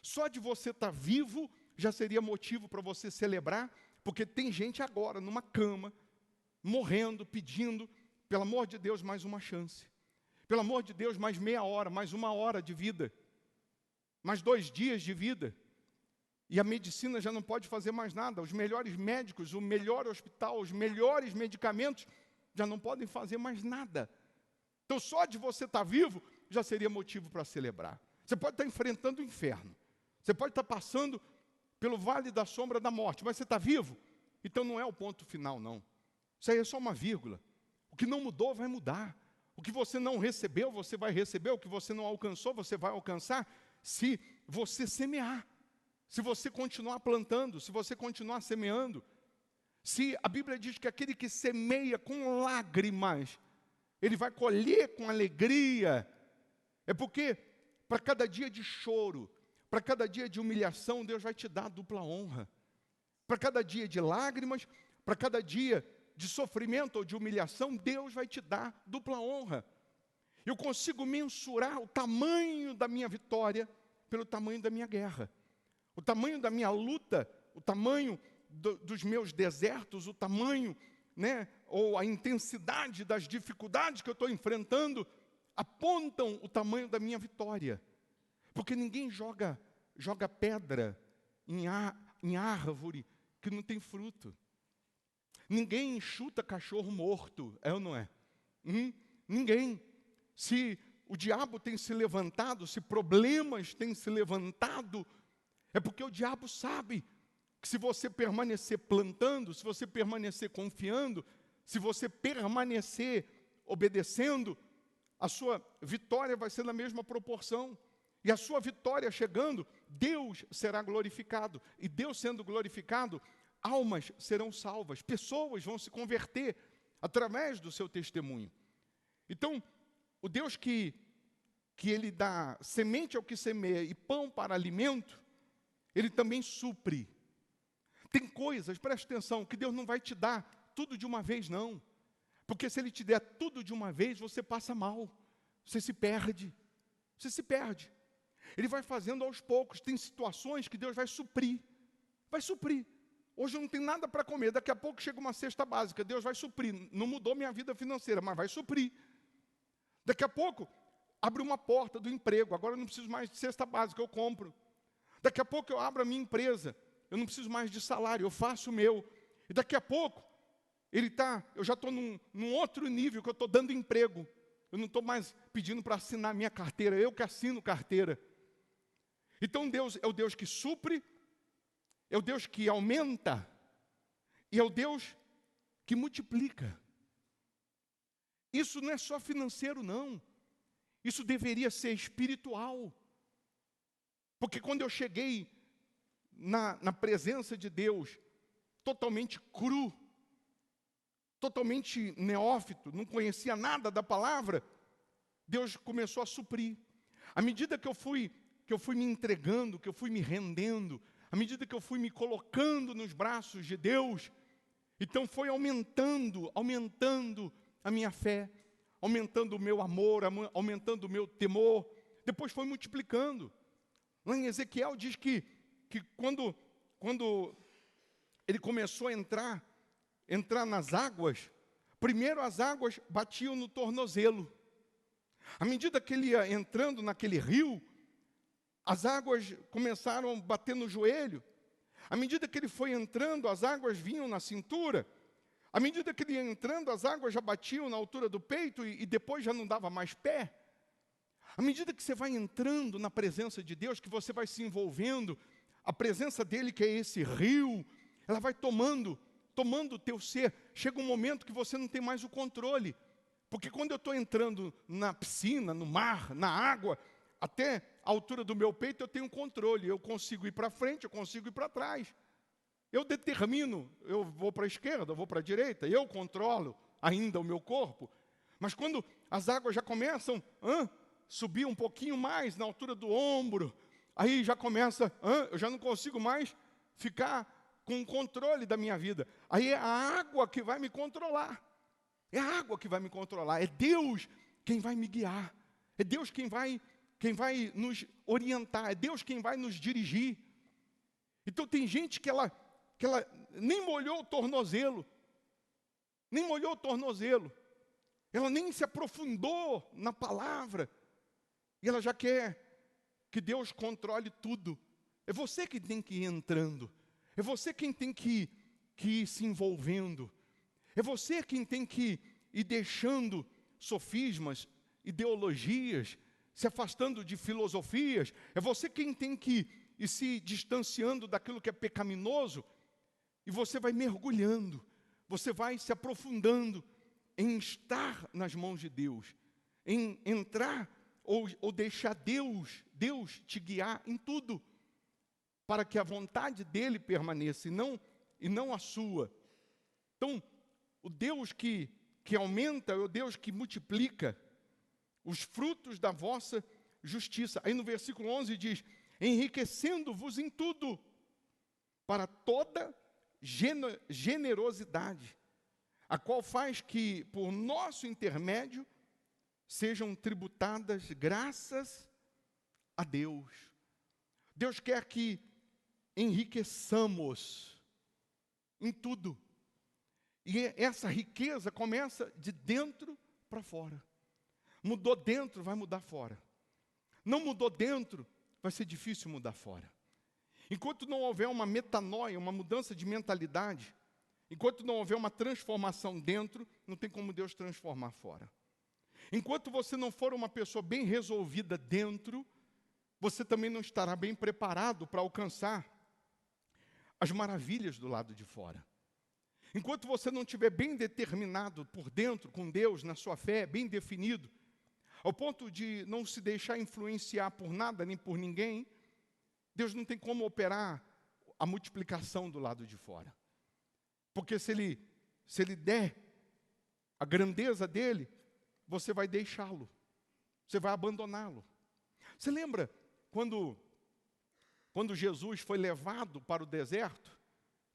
Só de você estar vivo já seria motivo para você celebrar, porque tem gente agora numa cama, morrendo, pedindo, pelo amor de Deus, mais uma chance. Pelo amor de Deus, mais meia hora, mais uma hora de vida. Mais 2 dias de vida. E a medicina já não pode fazer mais nada. Os melhores médicos, o melhor hospital, os melhores medicamentos já não podem fazer mais nada. Então, só de você estar vivo já seria motivo para celebrar. Você pode estar enfrentando o inferno. Você pode estar passando pelo vale da sombra da morte, mas você está vivo? Então não é o ponto final, não. Isso aí é só uma vírgula. O que não mudou vai mudar. O que você não recebeu, você vai receber. O que você não alcançou, você vai alcançar. Se você semear. Se você continuar plantando, se você continuar semeando. Se a Bíblia diz que aquele que semeia com lágrimas, ele vai colher com alegria. É porque para cada dia de choro, para cada dia de humilhação, Deus vai te dar dupla honra. Para cada dia de lágrimas, para cada dia de sofrimento ou de humilhação, Deus vai te dar dupla honra. Eu consigo mensurar o tamanho da minha vitória pelo tamanho da minha guerra. O tamanho da minha luta, o tamanho dos meus desertos, o tamanho, né, ou a intensidade das dificuldades que eu estou enfrentando, apontam o tamanho da minha vitória. Porque ninguém joga pedra em árvore que não tem fruto. Ninguém chuta cachorro morto, é ou não é? Ninguém. Se o diabo tem se levantado, se problemas têm se levantado, é porque o diabo sabe que se você permanecer plantando, se você permanecer confiando, se você permanecer obedecendo, a sua vitória vai ser na mesma proporção. E a sua vitória chegando, Deus será glorificado. E Deus sendo glorificado, almas serão salvas. Pessoas vão se converter através do seu testemunho. Então, o Deus que que Ele dá semente ao que semeia e pão para alimento, Ele também supre. Tem coisas, preste atenção, que Deus não vai te dar tudo de uma vez, não. Porque se Ele te der tudo de uma vez, você passa mal, você se perde. Você se perde. Ele vai fazendo aos poucos. Tem situações que Deus vai suprir. Vai suprir. Hoje eu não tenho nada para comer, daqui a pouco chega uma cesta básica, Deus vai suprir. Não mudou minha vida financeira, mas vai suprir. Daqui a pouco, abre uma porta do emprego, agora eu não preciso mais de cesta básica, eu compro. Daqui a pouco eu abro a minha empresa, eu não preciso mais de salário, eu faço o meu. E daqui a pouco, eu já estou num outro nível, que eu estou dando emprego. Eu não estou mais pedindo para assinar minha carteira, eu que assino carteira. Então Deus é o Deus que supre, é o Deus que aumenta, e é o Deus que multiplica. Isso não é só financeiro, não. Isso deveria ser espiritual. Porque quando eu cheguei na presença de Deus, totalmente cru, totalmente neófito, não conhecia nada da palavra, Deus começou a suprir. À medida que eu fui me entregando, que eu fui me rendendo, à medida que eu fui me colocando nos braços de Deus, então foi aumentando a minha fé, aumentando o meu amor, aumentando o meu temor, depois foi multiplicando. Lá em Ezequiel diz que quando ele começou a entrar nas águas, primeiro as águas batiam no tornozelo. À medida que ele ia entrando naquele rio, as águas começaram a bater no joelho. À medida que ele foi entrando, as águas vinham na cintura. À medida que ele ia entrando, as águas já batiam na altura do peito e depois já não dava mais pé. À medida que você vai entrando na presença de Deus, que você vai se envolvendo, a presença dele, que é esse rio, ela vai tomando o teu ser. Chega um momento que você não tem mais o controle. Porque quando eu estou entrando na piscina, no mar, na água, até a altura do meu peito eu tenho controle. Eu consigo ir para frente, eu consigo ir para trás. Eu determino, eu vou para a esquerda, eu vou para a direita, eu controlo ainda o meu corpo. Mas quando as águas já começam a subir um pouquinho mais na altura do ombro, aí já começa, eu já não consigo mais ficar com o controle da minha vida. Aí é a água que vai me controlar. É a água que vai me controlar. É Deus quem vai me guiar. É Deus quem vai nos orientar. É Deus quem vai nos dirigir. Então tem gente que ela nem molhou o tornozelo. Nem molhou o tornozelo. Ela nem se aprofundou na palavra. E ela já quer que Deus controle tudo. É você que tem que ir entrando. É você quem tem que ir se envolvendo. É você quem tem que ir deixando sofismas, ideologias, se afastando de filosofias. É você quem tem que ir se distanciando daquilo que é pecaminoso. E você vai mergulhando, você vai se aprofundando em estar nas mãos de Deus, em entrar ou deixar Deus te guiar em tudo, para que a vontade dele permaneça e não a sua. Então, o Deus que aumenta é o Deus que multiplica os frutos da vossa justiça. Aí no versículo 11 diz, enriquecendo-vos em tudo, para toda generosidade, a qual faz que, por nosso intermédio, sejam tributadas graças a Deus. Deus quer que enriqueçamos em tudo. E essa riqueza começa de dentro para fora. Mudou dentro, vai mudar fora. Não mudou dentro, vai ser difícil mudar fora. Enquanto não houver uma metanoia, uma mudança de mentalidade, enquanto não houver uma transformação dentro, não tem como Deus transformar fora. Enquanto você não for uma pessoa bem resolvida dentro, você também não estará bem preparado para alcançar as maravilhas do lado de fora. Enquanto você não estiver bem determinado por dentro, com Deus, na sua fé, bem definido, ao ponto de não se deixar influenciar por nada, nem por ninguém, Deus não tem como operar a multiplicação do lado de fora. Porque se ele der a grandeza dele, você vai deixá-lo. Você vai abandoná-lo. Você lembra quando Jesus foi levado para o deserto?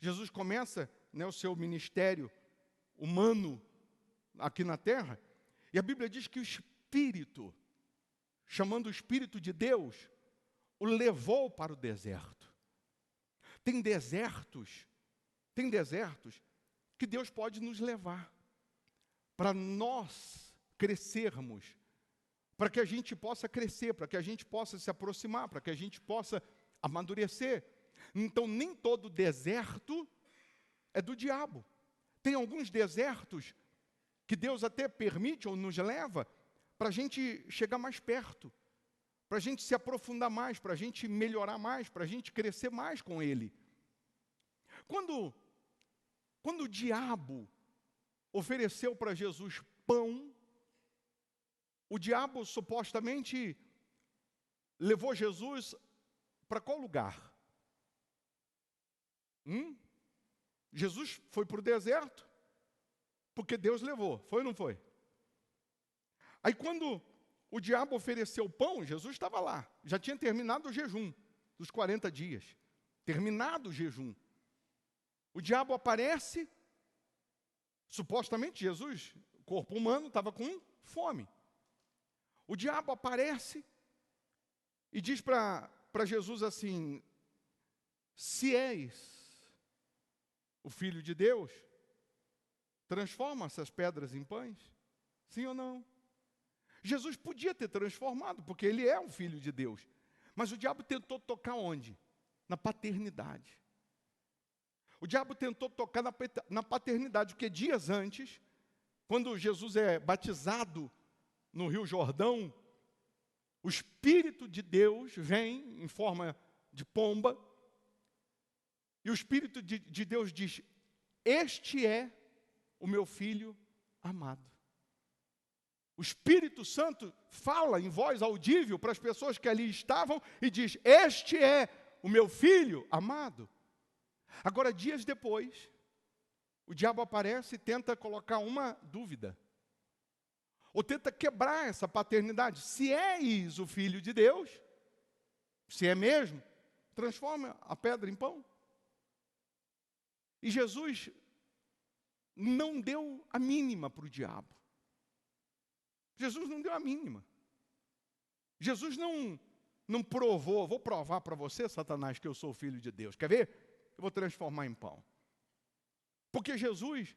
Jesus começa, né, o seu ministério humano aqui na terra. E a Bíblia diz que o Espírito, chamando o Espírito de Deus, o levou para o deserto. Tem desertos que Deus pode nos levar para nós crescermos, para que a gente possa crescer, para que a gente possa se aproximar, para que a gente possa amadurecer. Então, nem todo deserto é do diabo. Tem alguns desertos que Deus até permite ou nos leva para a gente chegar mais perto, para a gente se aprofundar mais, para a gente melhorar mais, para a gente crescer mais com Ele. Quando o diabo ofereceu para Jesus pão, o diabo supostamente levou Jesus para qual lugar? Jesus foi para o deserto, porque Deus levou, foi ou não foi? Aí quando o diabo ofereceu pão, Jesus estava lá, já tinha terminado o jejum dos 40 dias, terminado o jejum. O diabo aparece, supostamente Jesus, corpo humano, estava com fome. O diabo aparece e diz para Jesus assim: se és o Filho de Deus, transforma essas pedras em pães? Sim ou não? Jesus podia ter transformado, porque Ele é o Filho de Deus. Mas o diabo tentou tocar onde? Na paternidade. O diabo tentou tocar na paternidade, porque dias antes, quando Jesus é batizado no Rio Jordão, o Espírito de Deus vem em forma de pomba, e o Espírito de Deus diz: este é o meu Filho amado. O Espírito Santo fala em voz audível para as pessoas que ali estavam e diz: este é o meu Filho amado. Agora, dias depois, o diabo aparece e tenta colocar uma dúvida, ou tenta quebrar essa paternidade. Se és o Filho de Deus, se é mesmo, transforma a pedra em pão. E Jesus não deu a mínima para o diabo. Jesus não deu a mínima. Jesus não provou: vou provar para você, Satanás, que eu sou o Filho de Deus. Quer ver? Eu vou transformar em pão. Porque Jesus,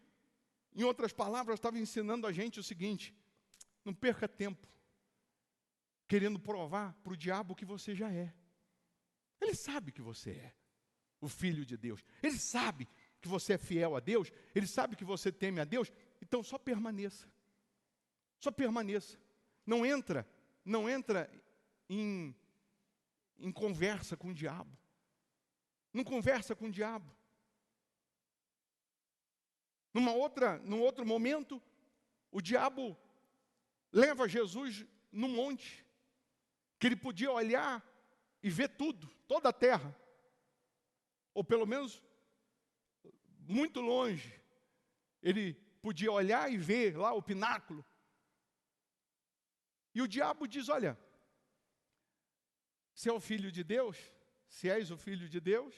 em outras palavras, estava ensinando a gente o seguinte: não perca tempo querendo provar para o diabo que você já é. Ele sabe que você é o Filho de Deus. Ele sabe que você é fiel a Deus. Ele sabe que você teme a Deus. Então só permaneça. Só permaneça. Não entra em conversa com o diabo. Não conversa com o diabo. Num outro momento, o diabo leva Jesus num monte, que ele podia olhar e ver tudo, toda a terra. Ou pelo menos, muito longe, ele podia olhar e ver lá o pináculo. E o diabo diz: olha, se é o Filho de Deus, se és o Filho de Deus,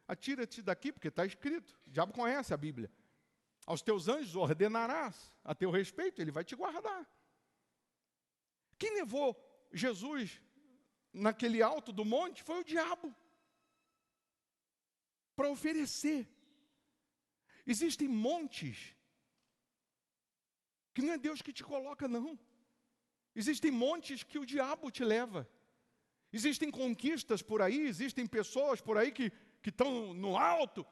atira-te daqui, porque está escrito. O diabo conhece a Bíblia. Aos teus anjos ordenarás a teu respeito, ele vai te guardar. Quem levou Jesus naquele alto do monte foi o diabo, para oferecer. Existem montes que não é Deus que te coloca, não. Existem montes que o diabo te leva. Existem conquistas por aí, existem pessoas por aí que estão no alto,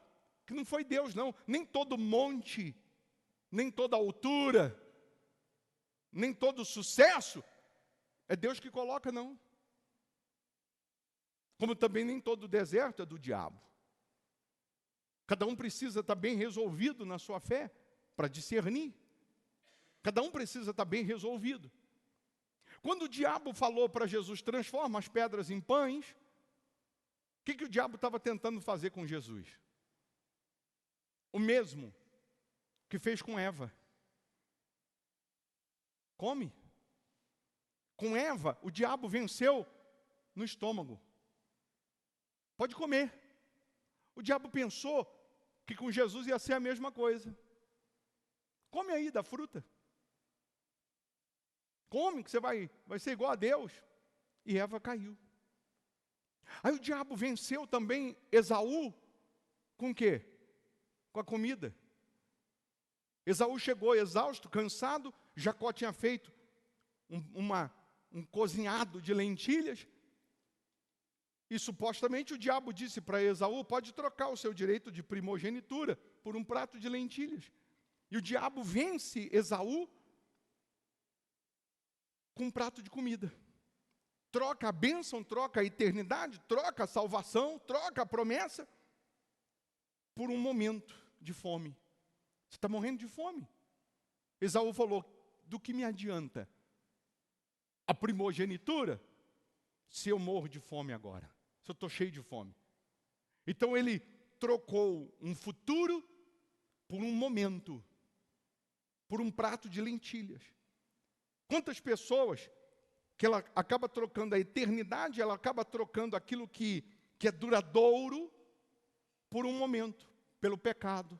que não foi Deus, não. Nem todo monte, nem toda altura, nem todo sucesso é Deus que coloca, não. Como também nem todo deserto é do diabo. Cada um precisa estar bem resolvido na sua fé para discernir. Cada um precisa estar bem resolvido. Quando o diabo falou para Jesus: transforma as pedras em pães, o que o diabo estava tentando fazer com Jesus? O mesmo que fez com Eva. Come. Com Eva, o diabo venceu no estômago. Pode comer. O diabo pensou que com Jesus ia ser a mesma coisa. Come aí da fruta. Come que você vai ser igual a Deus. E Eva caiu. Aí o diabo venceu também Esaú com o quê? Com a comida. Esaú chegou exausto, cansado. Jacó tinha feito um cozinhado de lentilhas. E supostamente o diabo disse para Esaú: pode trocar o seu direito de primogenitura por um prato de lentilhas. E o diabo vence Esaú com um prato de comida. Troca a bênção, troca a eternidade, troca a salvação, troca a promessa por um momento de fome. Você está morrendo de fome. Esaú falou: do que me adianta a primogenitura se eu morro de fome agora? Se eu estou cheio de fome. Então ele trocou um futuro por um momento, por um prato de lentilhas. Quantas pessoas que ela acaba trocando a eternidade, ela acaba trocando aquilo que é duradouro por um momento, pelo pecado,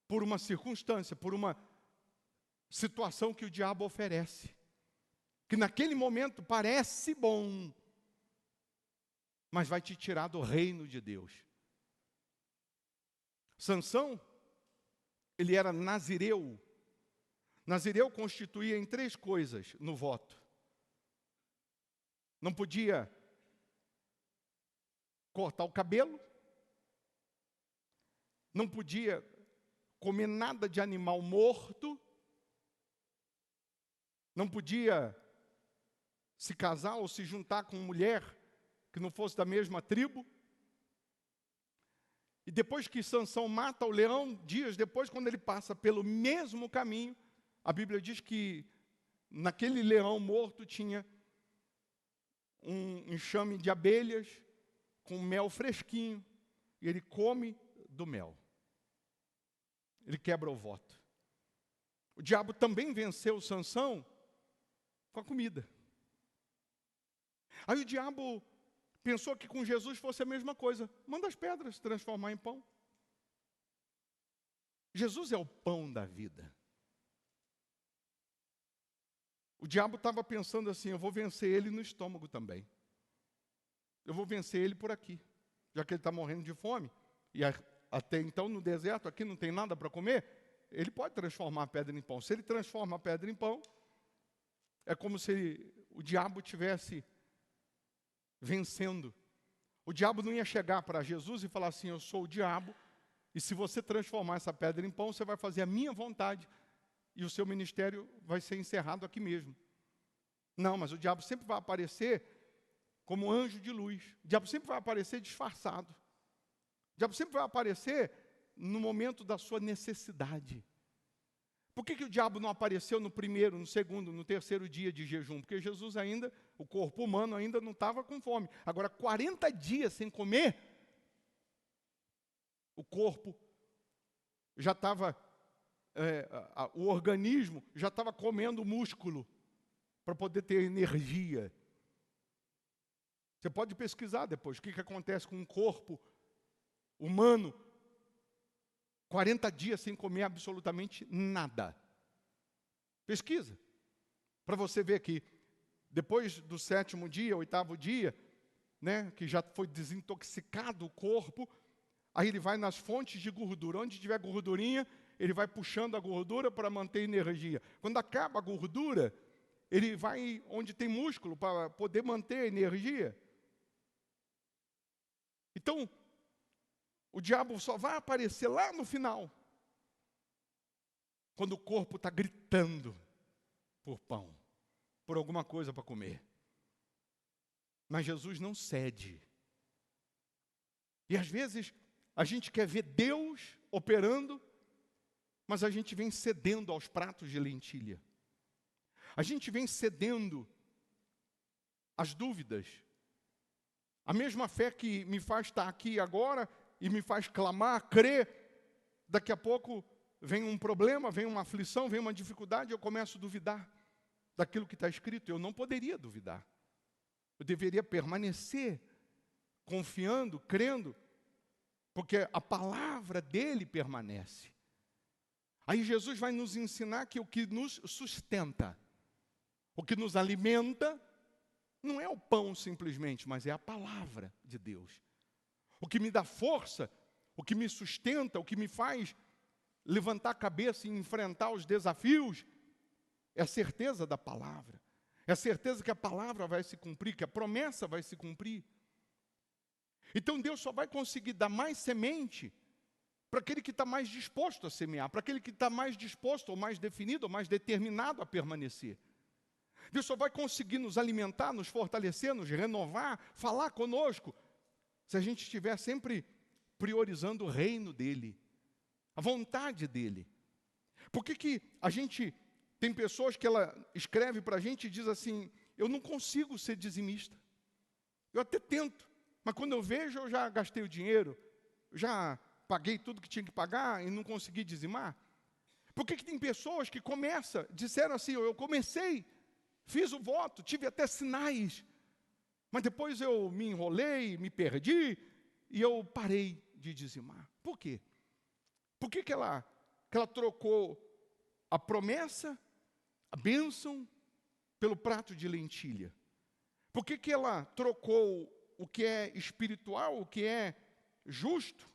por uma circunstância, por uma situação que o diabo oferece, que naquele momento parece bom, mas vai te tirar do reino de Deus. Sansão, ele era nazireu. Nazireu constituía em 3 coisas no voto. Não podia cortar o cabelo, não podia comer nada de animal morto, não podia se casar ou se juntar com mulher que não fosse da mesma tribo. E depois que Sansão mata o leão, dias depois, quando ele passa pelo mesmo caminho, a Bíblia diz que naquele leão morto tinha um enxame de abelhas com mel fresquinho, e ele come do mel. Ele quebra o voto. O diabo também venceu Sansão com a comida. Aí o diabo pensou que com Jesus fosse a mesma coisa. Manda as pedras se transformar em pão. Jesus é o pão da vida. O diabo estava pensando assim: eu vou vencer ele no estômago também. Eu vou vencer ele por aqui. Já que ele está morrendo de fome, e até então no deserto, aqui não tem nada para comer, ele pode transformar a pedra em pão. Se ele transforma a pedra em pão, é como se o diabo tivesse vencendo. O diabo não ia chegar para Jesus e falar assim: eu sou o diabo, e se você transformar essa pedra em pão, você vai fazer a minha vontade, e o seu ministério vai ser encerrado aqui mesmo. Não, mas o diabo sempre vai aparecer como anjo de luz. O diabo sempre vai aparecer disfarçado. O diabo sempre vai aparecer no momento da sua necessidade. Por que o diabo não apareceu no primeiro, no segundo, no terceiro dia de jejum? Porque Jesus ainda, o corpo humano ainda não estava com fome. Agora, 40 dias sem comer, o corpo já estava, o organismo já estava comendo músculo para poder ter energia. Você pode pesquisar depois o que acontece com um corpo humano 40 dias sem comer absolutamente nada. Pesquisa, para você ver que depois do 7º dia, 8º dia, né, que já foi desintoxicado o corpo, aí ele vai nas fontes de gordura. Onde tiver gordurinha, ele vai puxando a gordura para manter energia. Quando acaba a gordura, ele vai onde tem músculo para poder manter a energia. Então, o diabo só vai aparecer lá no final, quando o corpo está gritando por pão, por alguma coisa para comer. Mas Jesus não cede. E às vezes a gente quer ver Deus operando, mas a gente vem cedendo aos pratos de lentilha. A gente vem cedendo às dúvidas. A mesma fé que me faz estar aqui agora e me faz clamar, crer, daqui a pouco vem um problema, vem uma aflição, vem uma dificuldade, eu começo a duvidar. daquilo que está escrito. Eu não poderia duvidar. Eu deveria permanecer confiando, crendo, porque a palavra dele permanece. Aí Jesus vai nos ensinar que o que nos sustenta, o que nos alimenta, não é o pão simplesmente, mas é a palavra de Deus. O que me dá força, o que me sustenta, o que me faz levantar a cabeça e enfrentar os desafios, é a certeza da palavra. É a certeza que a palavra vai se cumprir, que a promessa vai se cumprir. Então Deus só vai conseguir dar mais semente para aquele que está mais disposto a semear, para aquele que está mais disposto, ou mais definido, ou mais determinado a permanecer. Deus só vai conseguir nos alimentar, nos fortalecer, nos renovar, falar conosco, se a gente estiver sempre priorizando o reino dEle, a vontade dEle. Por que a gente tem pessoas que ela escreve para a gente e diz assim, eu não consigo ser dizimista. Eu até tento, mas quando eu vejo, eu já gastei o dinheiro, já paguei tudo que tinha que pagar e não consegui dizimar. Por que tem pessoas que disseram assim, eu comecei, fiz o voto, tive até sinais, mas depois eu me enrolei, me perdi e eu parei de dizimar. Por quê? Por que ela trocou a promessa, a bênção, pelo prato de lentilha? Por que ela trocou o que é espiritual, o que é justo,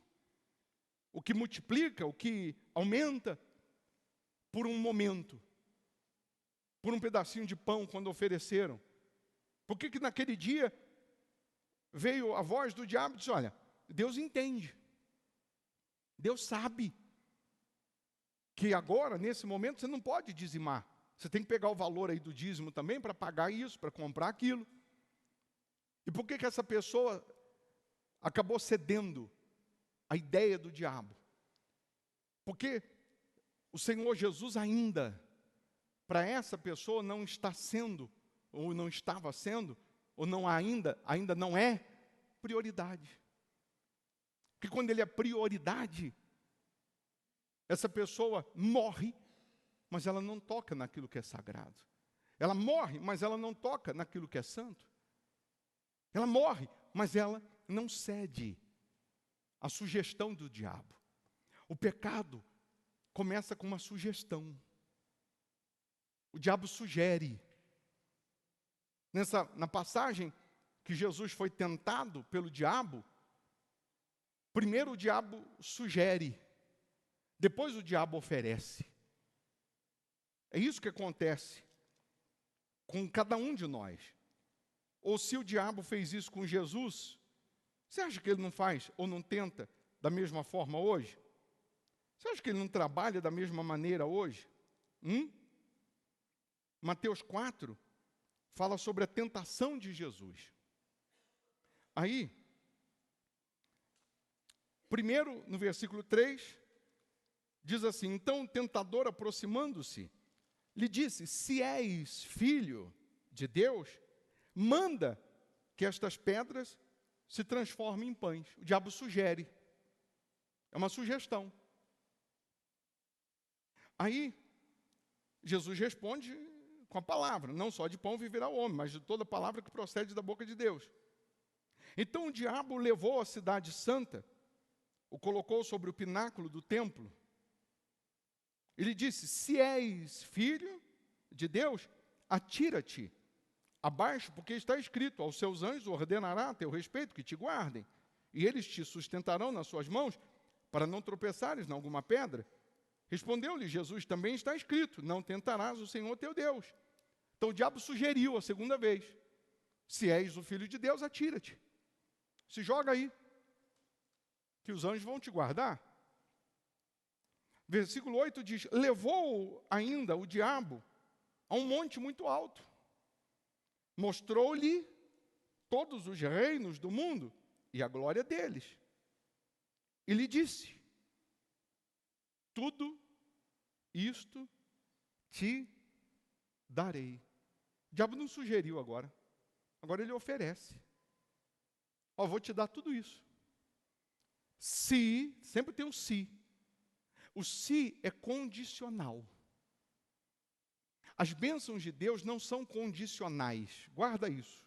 o que multiplica, o que aumenta, por um momento, por um pedacinho de pão quando ofereceram? Por que naquele dia veio a voz do diabo e disse, olha, Deus entende, Deus sabe que agora, nesse momento, você não pode dizimar. Você tem que pegar o valor aí do dízimo também para pagar isso, para comprar aquilo. E por que essa pessoa acabou cedendo à ideia do diabo? Porque o Senhor Jesus ainda, para essa pessoa, não está sendo, ou não estava sendo, ou não ainda não é prioridade. Porque quando ele é prioridade, essa pessoa morre, mas ela não toca naquilo que é sagrado. Ela morre, mas ela não toca naquilo que é santo. Ela morre, mas ela não cede à sugestão do diabo. O pecado começa com uma sugestão. O diabo sugere. Na passagem que Jesus foi tentado pelo diabo, primeiro o diabo sugere, depois o diabo oferece. É isso que acontece com cada um de nós. Ou se o diabo fez isso com Jesus, você acha que ele não faz ou não tenta da mesma forma hoje? Você acha que ele não trabalha da mesma maneira hoje? Mateus 4 fala sobre a tentação de Jesus. Aí, primeiro, no versículo 3, diz assim, então o tentador, aproximando-se, lhe disse, se és filho de Deus, manda que estas pedras se transformem em pães. O diabo sugere. É uma sugestão. Aí, Jesus responde com a palavra, não só de pão viverá o homem, mas de toda palavra que procede da boca de Deus. Então o diabo levou a cidade santa, o colocou sobre o pináculo do templo. Ele disse, se és filho de Deus, atira-te abaixo, porque está escrito, aos seus anjos ordenará a teu respeito que te guardem, e eles te sustentarão nas suas mãos, para não tropeçares em alguma pedra. Respondeu-lhe Jesus, também está escrito, não tentarás o Senhor teu Deus. Então o diabo sugeriu a segunda vez, se és o filho de Deus, atira-te. Se joga aí, que os anjos vão te guardar. Versículo 8 diz, levou ainda o diabo a um monte muito alto, mostrou-lhe todos os reinos do mundo e a glória deles. E lhe disse, tudo isto te darei. O diabo não sugeriu agora ele oferece. Vou te dar tudo isso. Se, sempre tem um se. O se é condicional. As bênçãos de Deus não são condicionais. Guarda isso.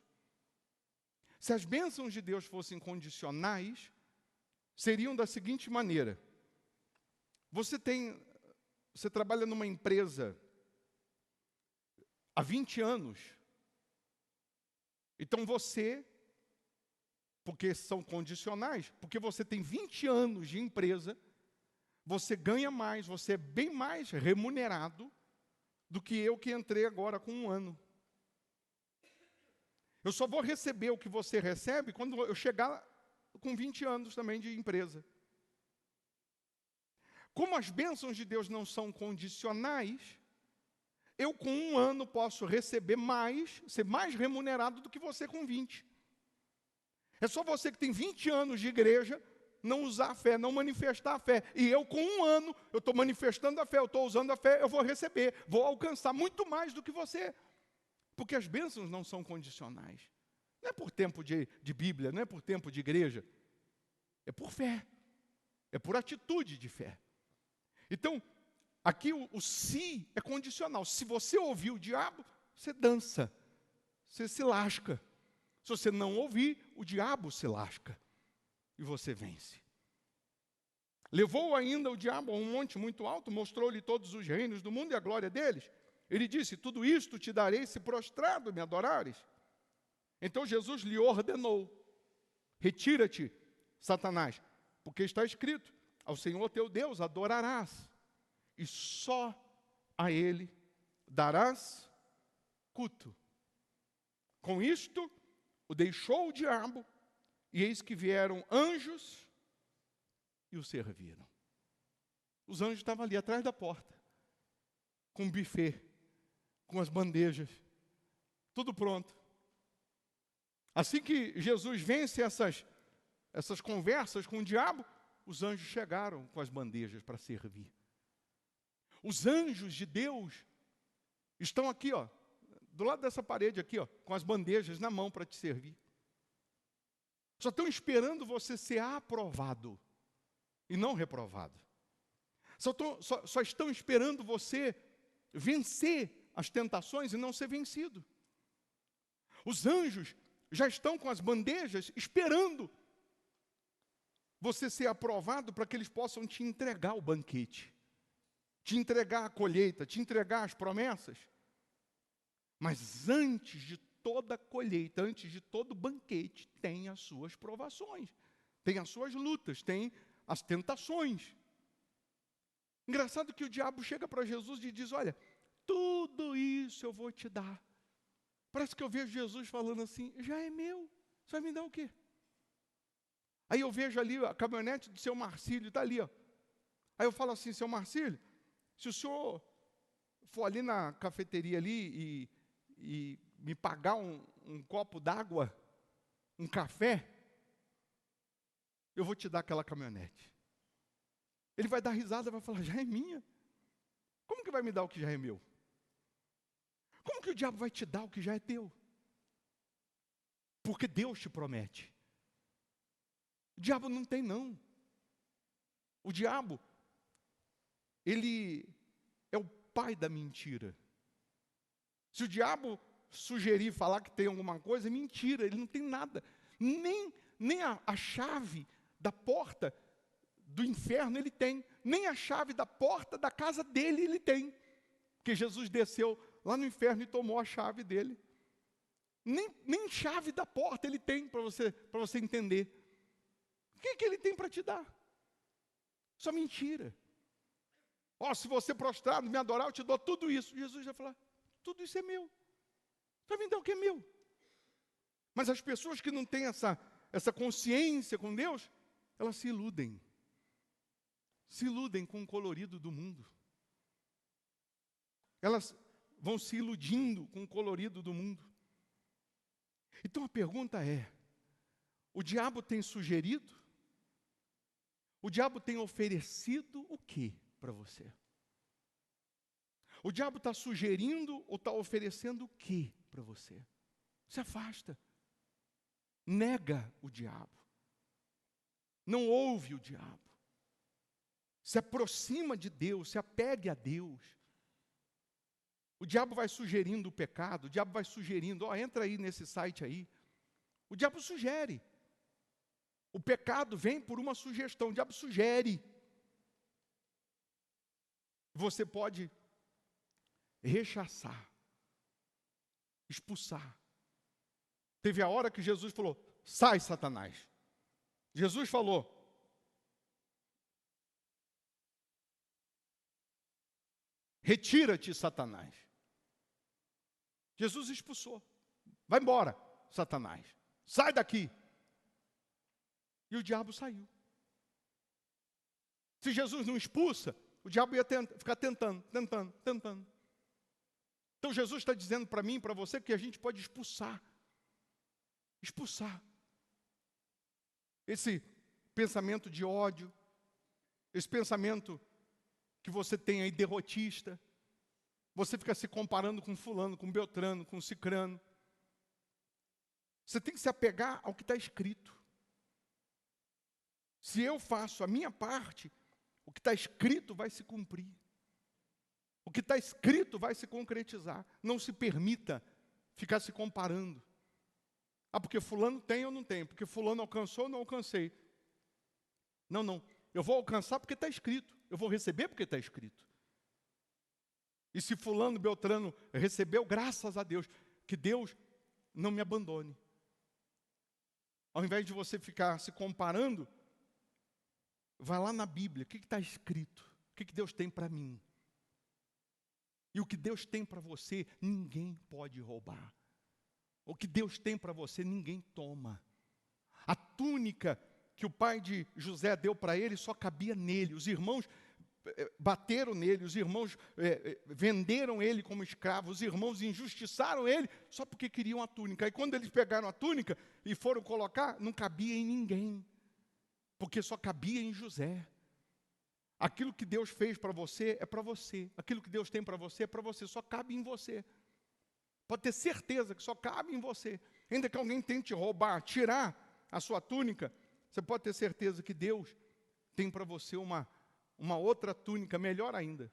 Se as bênçãos de Deus fossem condicionais, seriam da seguinte maneira. Você trabalha numa empresa há 20 anos. Então você, porque são condicionais, porque você tem 20 anos de empresa, você ganha mais, você é bem mais remunerado do que eu que entrei agora com 1 ano. Eu só vou receber o que você recebe quando eu chegar com 20 anos também de empresa. Como as bênçãos de Deus não são condicionais, eu com 1 ano posso receber mais, ser mais remunerado do que você com 20. É só você que tem 20 anos de igreja não usar a fé, não manifestar a fé. E eu com 1 ano, eu estou manifestando a fé, eu estou usando a fé, eu vou receber, vou alcançar muito mais do que você. Porque as bênçãos não são condicionais. Não é por tempo de Bíblia, não é por tempo de igreja. É por fé. É por atitude de fé. Então, aqui o se é condicional. Se você ouvir o diabo, você dança. Você se lasca. Se você não ouvir, o diabo se lasca. E você vence. Levou ainda o diabo a um monte muito alto, mostrou-lhe todos os reinos do mundo e a glória deles. Ele disse, tudo isto te darei se prostrado me adorares. Então Jesus lhe ordenou, retira-te, Satanás, porque está escrito, ao Senhor teu Deus adorarás, e só a Ele darás culto. Com isto, o deixou o diabo, e eis que vieram anjos e o serviram. Os anjos estavam ali atrás da porta, com um buffet, com as bandejas, tudo pronto. Assim que Jesus vence essas conversas com o diabo, os anjos chegaram com as bandejas para servir. Os anjos de Deus estão aqui, ó, do lado dessa parede aqui, ó, com as bandejas na mão para te servir. Só estão esperando você ser aprovado e não reprovado. Só estão esperando você vencer as tentações e não ser vencido. Os anjos já estão com as bandejas esperando você ser aprovado para que eles possam te entregar o banquete, te entregar a colheita, te entregar as promessas. Mas antes de toda a colheita, antes de todo banquete, tem as suas provações, tem as suas lutas, tem as tentações. Engraçado que o diabo chega para Jesus e diz, olha, tudo isso eu vou te dar. Parece que eu vejo Jesus falando assim, já é meu, você vai me dar o quê? Aí eu vejo ali a caminhonete do seu Marcílio, está ali, ó. Aí eu falo assim, seu Marcílio, se o senhor for ali na cafeteria ali e me pagar um copo d'água, um café, eu vou te dar aquela caminhonete. Ele vai dar risada e vai falar, já é minha? Como que vai me dar o que já é meu? Como que o diabo vai te dar o que já é teu? Porque Deus te promete. O diabo não tem, não. O diabo, ele é o pai da mentira. Se o diabo sugerir, falar que tem alguma coisa, é mentira, ele não tem nada. Nem a chave da porta do inferno ele tem. Nem a chave da porta da casa dele ele tem. Porque Jesus desceu lá no inferno e tomou a chave dele. Nem chave da porta ele tem para você entender. O que ele tem para te dar? Só mentira. Ó, se você prostrado me adorar, eu te dou tudo isso. Jesus vai falar, tudo isso é meu. Vai me dar o que é meu. Mas as pessoas que não têm essa consciência com Deus, elas se iludem. Se iludem com o colorido do mundo. Elas vão se iludindo com o colorido do mundo. Então a pergunta é, o diabo tem sugerido? O diabo tem oferecido o que para você? O diabo está sugerindo ou está oferecendo o que para você? Se afasta. Nega o diabo. Não ouve o diabo. Se aproxima de Deus, se apegue a Deus. O diabo vai sugerindo o pecado, o diabo vai sugerindo, entra aí nesse site aí. O diabo sugere. O pecado vem por uma sugestão, o diabo sugere. Você pode rechaçar, expulsar. Teve a hora que Jesus falou, sai, Satanás. Jesus falou, retira-te, Satanás. Jesus expulsou. Vai embora, Satanás. Sai daqui. E o diabo saiu. Se Jesus não expulsa, o diabo ia ficar tentando. Então Jesus está dizendo para mim e para você que a gente pode expulsar. Expulsar. Esse pensamento de ódio, esse pensamento que você tem aí derrotista, você fica se comparando com fulano, com beltrano, com cicrano. Você tem que se apegar ao que está escrito. Se eu faço a minha parte, o que está escrito vai se cumprir. O que está escrito vai se concretizar. Não se permita ficar se comparando. Porque fulano tem ou não tem, porque fulano alcançou ou não alcancei. Não. Eu vou alcançar porque está escrito. Eu vou receber porque está escrito. E se fulano, beltrano recebeu, graças a Deus, que Deus não me abandone. Ao invés de você ficar se comparando, vai lá na Bíblia, o que está escrito? O que Deus tem para mim? E o que Deus tem para você, ninguém pode roubar. O que Deus tem para você, ninguém toma. A túnica que o pai de José deu para ele, só cabia nele. Os irmãos bateram nele, os irmãos venderam ele como escravo, os irmãos injustiçaram ele, só porque queriam a túnica. E quando eles pegaram a túnica e foram colocar, não cabia em ninguém, porque só cabia em José. Aquilo que Deus fez para você é para você. Aquilo que Deus tem para você é para você, só cabe em você. Pode ter certeza que só cabe em você. Ainda que alguém tente roubar, tirar a sua túnica, você pode ter certeza que Deus tem para você uma outra túnica, melhor ainda.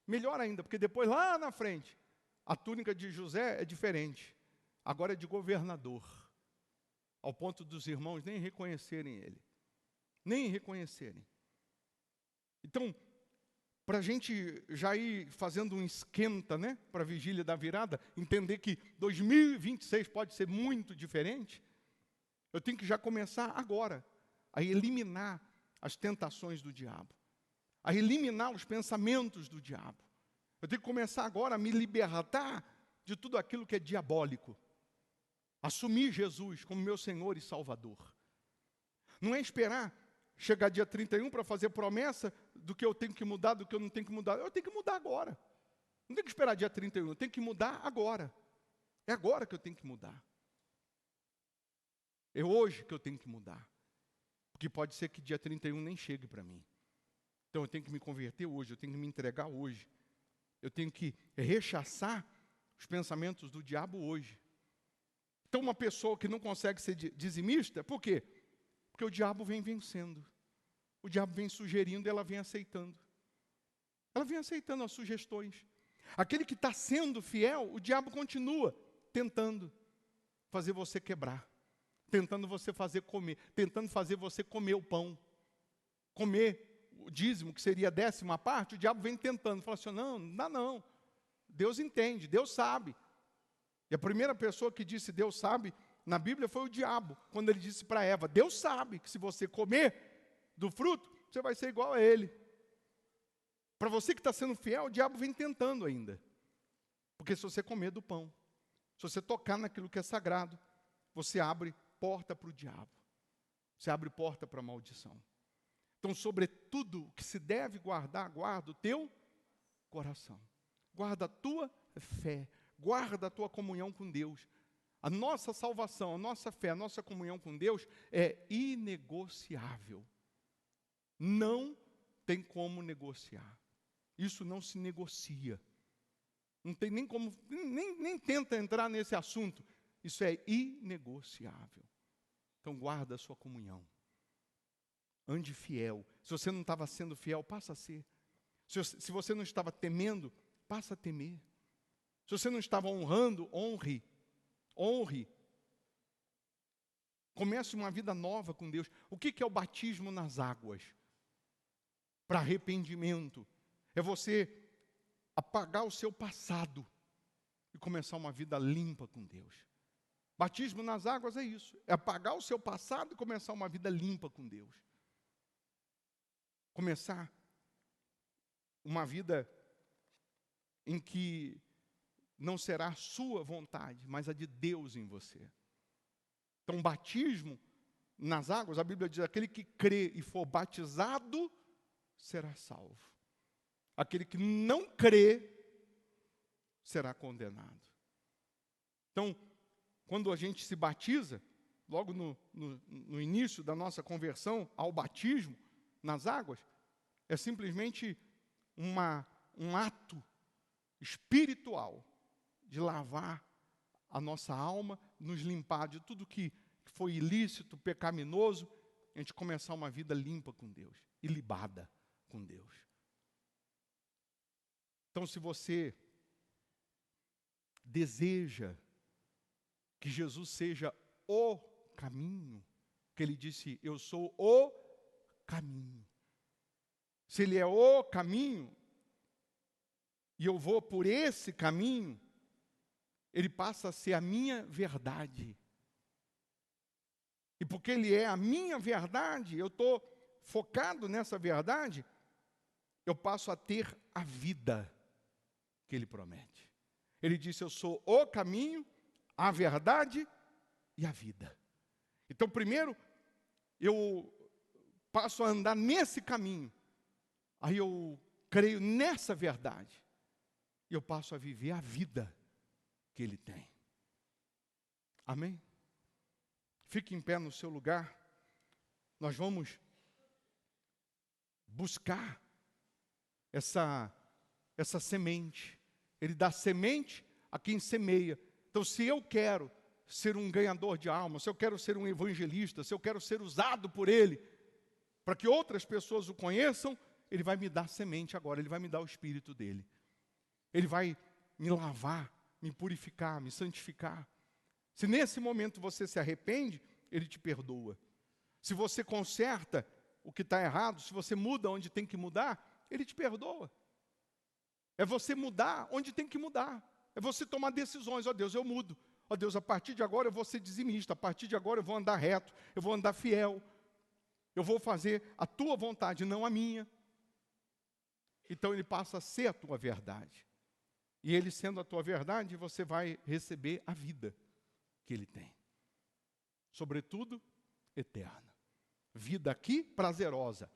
Melhor ainda, porque depois lá na frente, a túnica de José é diferente. Agora é de governador. Ao ponto dos irmãos nem reconhecerem ele. Nem reconhecerem. Então, para a gente já ir fazendo um esquenta, né, para a vigília da virada, entender que 2026 pode ser muito diferente, eu tenho que já começar agora a eliminar as tentações do diabo, a eliminar os pensamentos do diabo. Eu tenho que começar agora a me libertar de tudo aquilo que é diabólico. Assumir Jesus como meu Senhor e Salvador. Não é esperar chegar dia 31 para fazer promessa do que eu tenho que mudar, do que eu não tenho que mudar. Eu tenho que mudar agora. Não tenho que esperar dia 31, eu tenho que mudar agora. É agora que eu tenho que mudar. É hoje que eu tenho que mudar. Porque pode ser que dia 31 nem chegue para mim. Então eu tenho que me converter hoje, eu tenho que me entregar hoje. Eu tenho que rechaçar os pensamentos do diabo hoje. Então uma pessoa que não consegue ser dizimista, por quê? Porque o diabo vem vencendo. O diabo vem sugerindo e ela vem aceitando. Ela vem aceitando as sugestões. Aquele que está sendo fiel, o diabo continua tentando fazer você quebrar. Tentando você fazer comer. Tentando fazer você comer o pão. Comer o dízimo, que seria a 10ª parte, o diabo vem tentando. Fala assim, não dá não. Deus entende, Deus sabe. E a primeira pessoa que disse Deus sabe na Bíblia foi o diabo, quando ele disse para Eva, Deus sabe que se você comer do fruto, você vai ser igual a ele. Para você que está sendo fiel, o diabo vem tentando ainda. Porque se você comer do pão, se você tocar naquilo que é sagrado, você abre porta para o diabo. Você abre porta para a maldição. Então, sobretudo, o que se deve guardar, guarda o teu coração. Guarda a tua fé. Guarda a tua comunhão com Deus. A nossa salvação, a nossa fé, a nossa comunhão com Deus é inegociável. Não tem como negociar. Isso não se negocia. Não tem nem como, nem tenta entrar nesse assunto. Isso é inegociável. Então guarda a sua comunhão. Ande fiel. Se você não estava sendo fiel, passa a ser. Se você não estava temendo, passa a temer. Se você não estava honrando, honre. Honre. Comece uma vida nova com Deus. O que é o batismo nas águas? Para arrependimento. É você apagar o seu passado e começar uma vida limpa com Deus. Batismo nas águas é isso. É apagar o seu passado e começar uma vida limpa com Deus. Começar uma vida em que não será a sua vontade, mas a de Deus em você. Então, batismo nas águas, a Bíblia diz, aquele que crê e for batizado, será salvo. Aquele que não crê, será condenado. Então, quando a gente se batiza, logo no início da nossa conversão ao batismo nas águas, é simplesmente um ato espiritual de lavar a nossa alma, nos limpar de tudo que foi ilícito, pecaminoso, a gente começar uma vida limpa com Deus, ilibada com Deus. Então, se você deseja que Jesus seja o caminho, que ele disse, eu sou o caminho. Se ele é o caminho, e eu vou por esse caminho, ele passa a ser a minha verdade. E porque ele é a minha verdade, eu estou focado nessa verdade, eu passo a ter a vida que ele promete. Ele disse, eu sou o caminho, a verdade e a vida. Então, primeiro, eu passo a andar nesse caminho. Aí eu creio nessa verdade. E eu passo a viver a vida que ele tem. Amém? Fique em pé no seu lugar. Nós vamos buscar essa semente. Ele dá semente a quem semeia. Então, se eu quero ser um ganhador de almas, se eu quero ser um evangelista, se eu quero ser usado por ele, para que outras pessoas o conheçam, ele vai me dar semente agora, ele vai me dar o Espírito dele. Ele vai me lavar, me purificar, me santificar. Se nesse momento você se arrepende, ele te perdoa. Se você conserta o que está errado, se você muda onde tem que mudar, ele te perdoa. É você mudar onde tem que mudar. É você tomar decisões. Ó Deus, eu mudo. Ó Deus, a partir de agora eu vou ser dizimista. A partir de agora eu vou andar reto. Eu vou andar fiel. Eu vou fazer a tua vontade, não a minha. Então ele passa a ser a tua verdade. E ele sendo a tua verdade, você vai receber a vida que ele tem. Sobretudo, eterna. Vida aqui, prazerosa.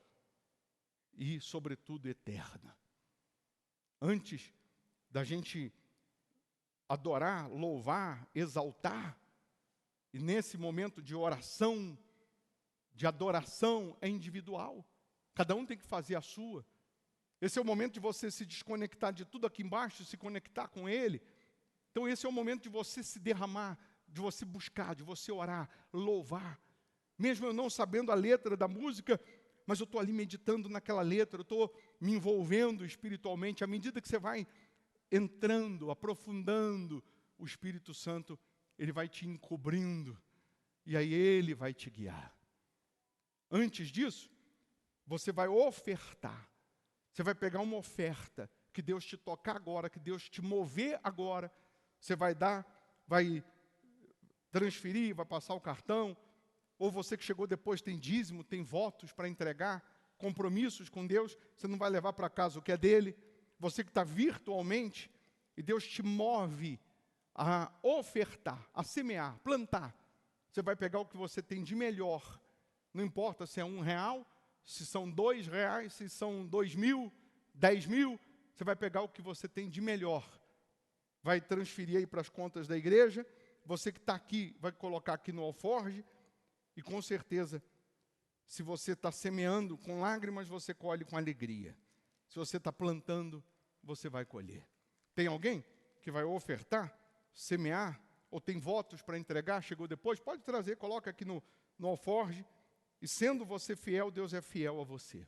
E, sobretudo, eterna. Antes da gente adorar, louvar, exaltar, e nesse momento de oração, de adoração, é individual. Cada um tem que fazer a sua. Esse é o momento de você se desconectar de tudo aqui embaixo e se conectar com ele. Então esse é o momento de você se derramar, de você buscar, de você orar, louvar. Mesmo eu não sabendo a letra da música, mas eu estou ali meditando naquela letra, eu estou me envolvendo espiritualmente. À medida que você vai entrando, aprofundando, o Espírito Santo, ele vai te encobrindo, e aí ele vai te guiar. Antes disso, você vai ofertar. Você vai pegar uma oferta, que Deus te tocar agora, que Deus te mover agora. Você vai dar, vai transferir, vai passar o cartão. Ou você que chegou depois tem dízimo, tem votos para entregar, compromissos com Deus, você não vai levar para casa o que é dele. Você que está virtualmente, e Deus te move a ofertar, a semear, plantar. Você vai pegar o que você tem de melhor. Não importa se é R$1, se são R$2, se são 2.000, 10.000, você vai pegar o que você tem de melhor. Vai transferir aí para as contas da igreja. Você que está aqui, vai colocar aqui no alforge. E com certeza, se você está semeando com lágrimas, você colhe com alegria. Se você está plantando, você vai colher. Tem alguém que vai ofertar, semear, ou tem votos para entregar, chegou depois? Pode trazer, coloca aqui no alforge. E sendo você fiel, Deus é fiel a você.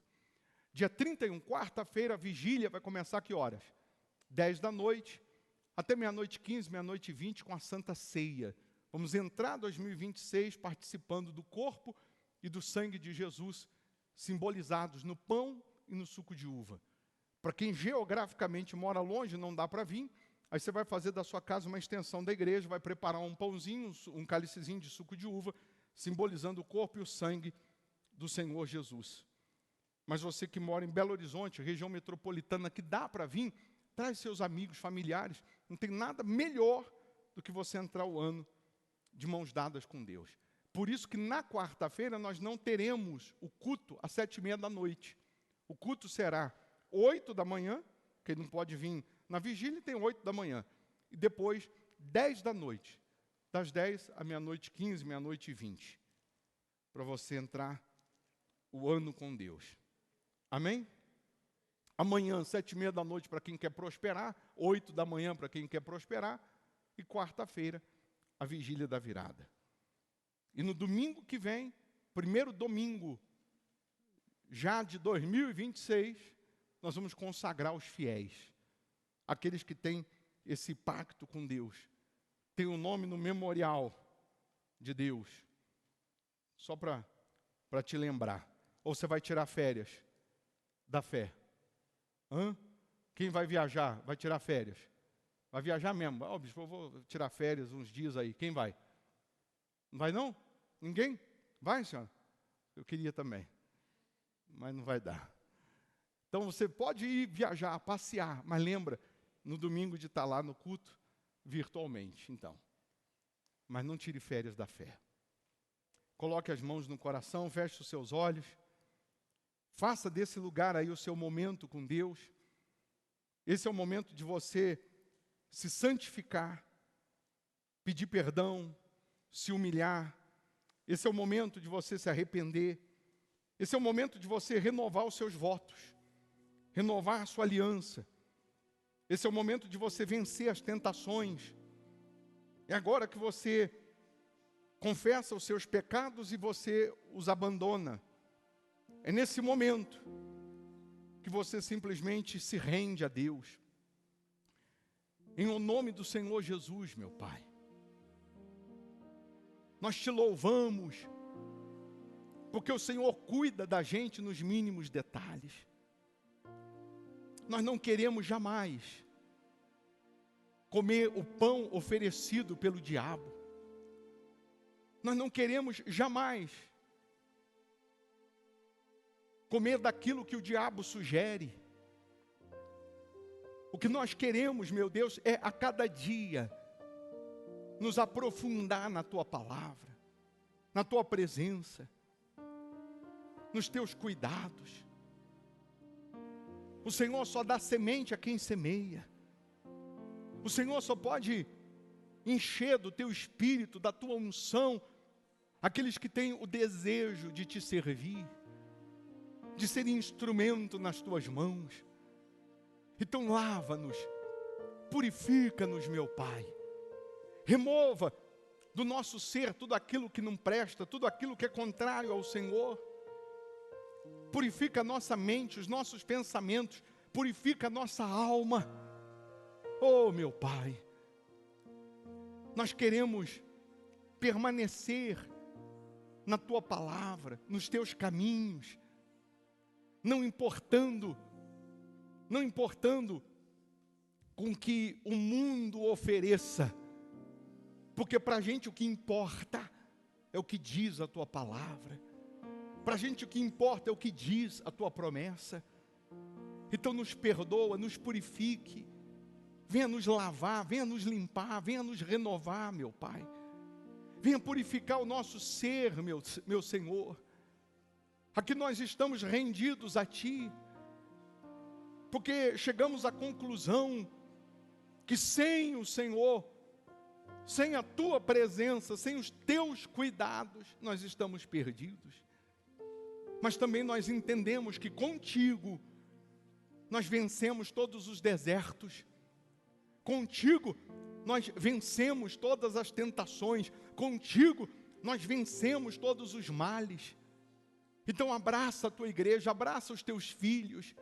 Dia 31, quarta-feira, a vigília vai começar a que horas? 10 da noite. até meia-noite 15, meia-noite 20, com a Santa Ceia. Vamos entrar 2026 participando do corpo e do sangue de Jesus, simbolizados no pão e no suco de uva. Para quem geograficamente mora longe, não dá para vir, aí você vai fazer da sua casa uma extensão da igreja, vai preparar um pãozinho, um cálicezinho de suco de uva, simbolizando o corpo e o sangue do Senhor Jesus. Mas você que mora em Belo Horizonte, região metropolitana, que dá para vir, traz seus amigos, familiares. Não tem nada melhor do que você entrar o ano de mãos dadas com Deus. Por isso que na quarta-feira nós não teremos o culto às 7h30 da noite. O culto será 8 da manhã, quem não pode vir na vigília tem 8 da manhã. E depois 10 da noite. Das 10 à meia-noite 15, meia-noite 20. Para você entrar o ano com Deus. Amém? Amanhã, 7h30 da noite para quem quer prosperar, 8 da manhã para quem quer prosperar, e quarta-feira, a vigília da virada. E no domingo que vem, primeiro domingo já de 2026, nós vamos consagrar os fiéis, aqueles que têm esse pacto com Deus, tem um nome no memorial de Deus, só para te lembrar. Ou você vai tirar férias da fé? Quem vai viajar, vai tirar férias? Vai viajar mesmo? Bispo, eu vou tirar férias uns dias aí. Quem vai? Não vai não? Ninguém? Vai, senhora? Eu queria também, mas não vai dar. Então você pode ir viajar, passear, mas lembra, no domingo de estar lá no culto, virtualmente, então. Mas não tire férias da fé. Coloque as mãos no coração, feche os seus olhos. Faça desse lugar aí o seu momento com Deus. Esse é o momento de você se santificar, pedir perdão, se humilhar. Esse é o momento de você se arrepender. Esse é o momento de você renovar os seus votos, renovar a sua aliança. Esse é o momento de você vencer as tentações. É agora que você confessa os seus pecados e você os abandona. É nesse momento que você simplesmente se rende a Deus. Em o nome do Senhor Jesus, meu Pai, nós te louvamos, porque o Senhor cuida da gente nos mínimos detalhes. Nós não queremos jamais comer o pão oferecido pelo diabo. Nós não queremos jamais comer daquilo que o diabo sugere. O que nós queremos, meu Deus, é a cada dia nos aprofundar na Tua palavra, na Tua presença, nos Teus cuidados. O Senhor só dá semente a quem semeia. O Senhor só pode encher do Teu Espírito, da Tua unção, aqueles que têm o desejo de Te servir, de ser instrumento nas Tuas mãos. Então lava-nos, purifica-nos, meu Pai. Remova do nosso ser tudo aquilo que não presta, tudo aquilo que é contrário ao Senhor. Purifica a nossa mente, os nossos pensamentos, purifica a nossa alma. Oh, meu Pai, nós queremos permanecer na Tua palavra, nos Teus caminhos, não importando com que o mundo ofereça, porque para a gente o que importa é o que diz a Tua palavra, para a gente o que importa é o que diz a Tua promessa. Então nos perdoa, nos purifique, venha nos lavar, venha nos limpar, venha nos renovar, meu Pai, venha purificar o nosso ser, meu Senhor. Aqui nós estamos rendidos a Ti, porque chegamos à conclusão que sem o Senhor, sem a Tua presença, sem os Teus cuidados, nós estamos perdidos. Mas também nós entendemos que contigo nós vencemos todos os desertos, contigo nós vencemos todas as tentações, contigo nós vencemos todos os males. Então abraça a Tua igreja, abraça os Teus filhos,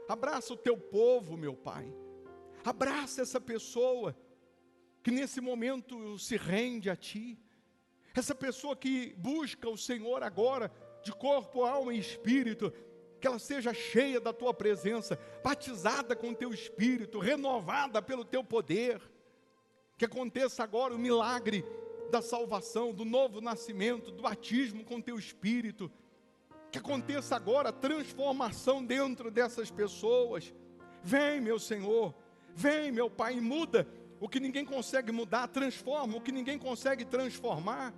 abraça o Teu povo, meu Pai. Abraça essa pessoa que nesse momento se rende a Ti. Essa pessoa que busca o Senhor agora, de corpo, alma e espírito, que ela seja cheia da Tua presença, batizada com o Teu Espírito, renovada pelo Teu poder. Que aconteça agora o milagre da salvação, do novo nascimento, do batismo com Teu Espírito. Que aconteça agora a transformação dentro dessas pessoas. Vem, meu Senhor, vem, meu Pai, e muda o que ninguém consegue mudar, transforma o que ninguém consegue transformar.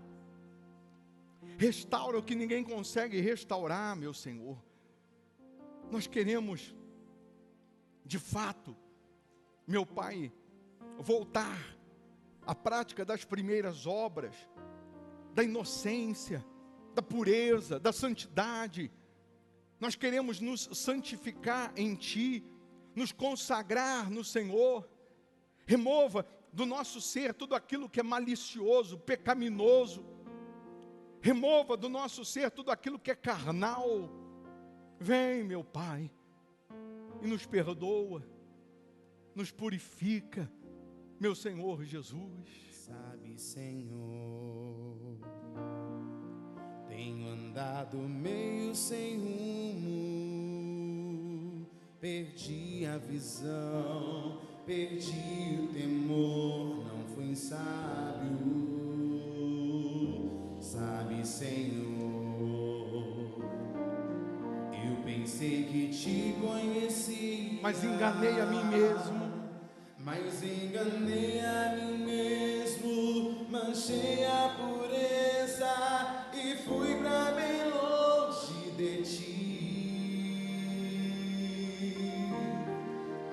Restaura o que ninguém consegue restaurar, meu Senhor. Nós queremos, de fato, meu Pai, voltar à prática das primeiras obras, da inocência, da pureza, da santidade. Nós queremos nos santificar em Ti, nos consagrar no Senhor. Remova do nosso ser tudo aquilo que é malicioso, pecaminoso. Remova do nosso ser tudo aquilo que é carnal. Vem, meu Pai, e nos perdoa, nos purifica, meu Senhor Jesus. Sabe, Senhor, tenho andado meio sem rumo, perdi a visão, perdi o temor, não fui sábio. Sabe, Senhor, eu pensei que te conhecia, Mas enganei a mim mesmo. Mas enganei a mim mesmo, manchei a pureza e fui pra bem longe de Ti.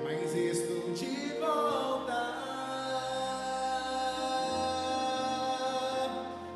Mas estou de volta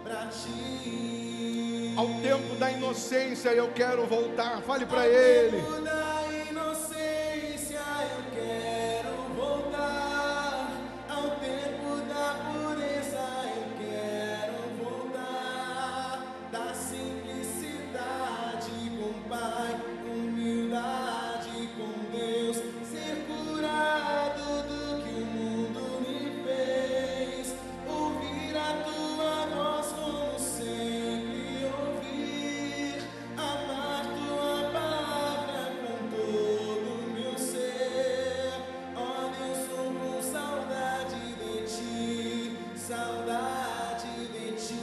pra Ti. Ao tempo da inocência eu quero voltar. Fale para Ele. Ao tempo da inocência eu quero voltar. Ao tempo da pureza eu quero voltar. Da simplicidade com o Pai, humildade com Deus, ser curado do que o mundo me fez, ouvir a Tua voz como sempre ouvir, amar Tua palavra com todo o meu ser. Ó Deus, sou com saudade de Ti, saudade de Ti,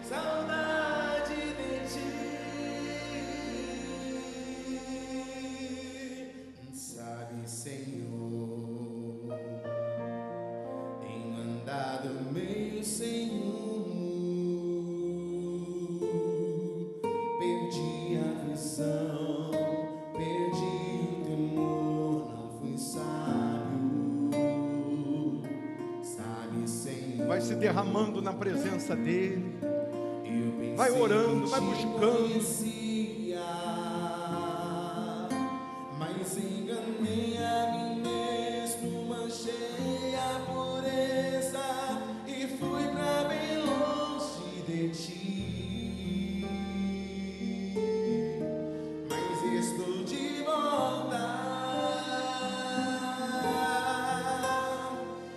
saudade de Ti. Sabe, Senhor, tenho andado meio sem rumo, perdi a visão, perdi o temor, não fui sábio. Sabe, Senhor, Vai se derramando na presença dEle. eu pensei Vai orando, que vai te buscando. conhecia, mas enganei a mim mesmo, manchei a pureza e fui pra bem longe de Ti. Mas estou de volta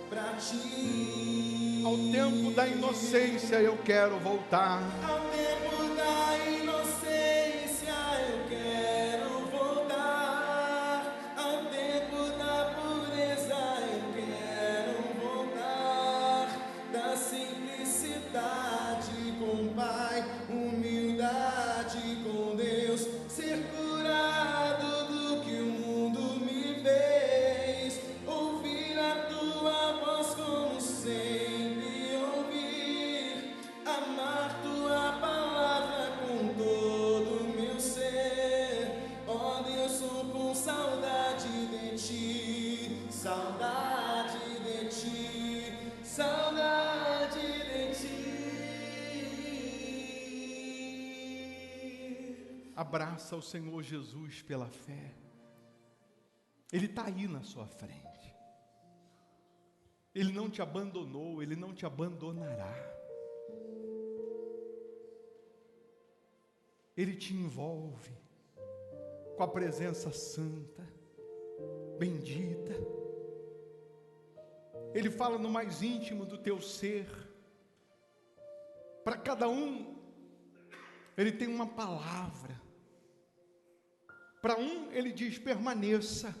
pra Ti. Ao tempo da inocência eu quero voltar. Ao tempo da inocência eu quero voltar. Ao tempo da pureza eu quero voltar. Da simplicidade com o Pai, humildade com Deus, ser curado do que o mundo me fez, ouvir a Tua voz como sempre ouvir, amar Tua palavra com todo o meu ser. Ó Deus, sou com saudade de Ti, saudade de Ti, saudade de Ti. Abraça o Senhor Jesus pela fé. Ele está aí na sua frente. Ele não te abandonou, Ele não te abandonará. Ele te envolve com a presença santa, bendita, Ele fala no mais íntimo do teu ser. Para cada um, Ele tem uma palavra. Para um, Ele diz: permaneça.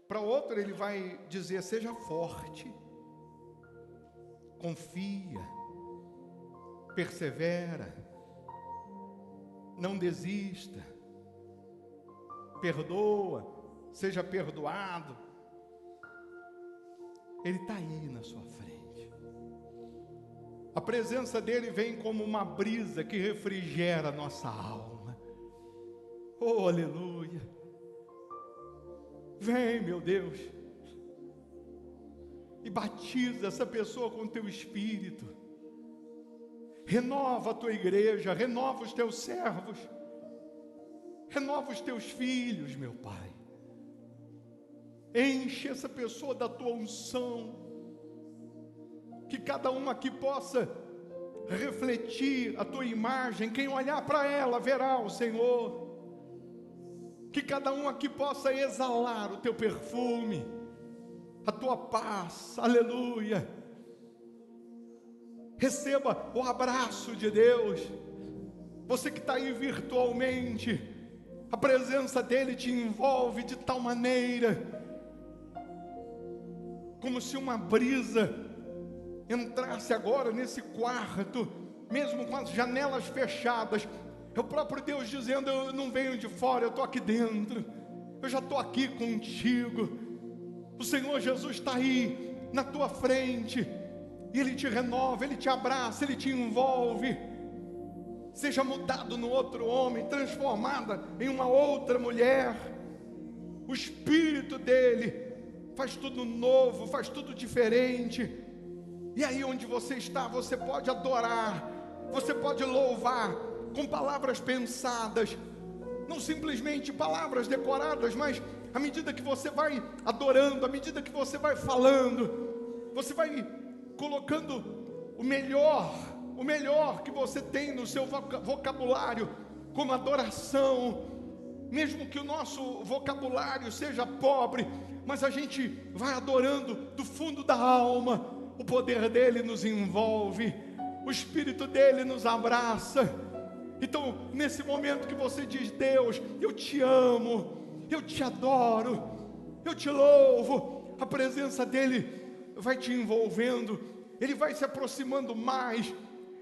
Para outro, Ele vai dizer: seja forte, confia, persevera, não desista, perdoa, seja perdoado. Ele está aí na sua frente. A presença dele vem como uma brisa que refrigera a nossa alma. Oh, aleluia! Vem, meu Deus, e batiza essa pessoa com teu Espírito. Renova a tua igreja, renova os teus servos, renova os teus filhos, meu Pai. Enche essa pessoa da tua unção, que cada um aqui possa refletir a tua imagem. Quem olhar para ela verá o Senhor. Que cada um aqui possa exalar o teu perfume, a tua paz, aleluia. Receba o abraço de Deus. Você que está aí virtualmente, a presença dele te envolve de tal maneira, como se uma brisa entrasse agora nesse quarto, mesmo com as janelas fechadas. É o próprio Deus dizendo: eu não venho de fora, eu estou aqui dentro, eu já estou aqui contigo. O Senhor Jesus está aí na tua frente, e Ele te renova, Ele te abraça, Ele te envolve. Seja mudado no outro homem, transformada em uma outra mulher. O Espírito dEle faz tudo novo, faz tudo diferente. E aí onde você está, você pode adorar, você pode louvar, com palavras pensadas, não simplesmente palavras decoradas, mas à medida que você vai adorando, à medida que você vai falando, você vai colocando o melhor que você tem no seu vocabulário, como adoração. Mesmo que o nosso vocabulário seja pobre, mas a gente vai adorando do fundo da alma. O poder dele nos envolve, o Espírito dele nos abraça. Então, nesse momento que você diz: Deus, eu te amo, eu te adoro, eu te louvo, a presença dele vai te envolvendo, ele vai se aproximando mais,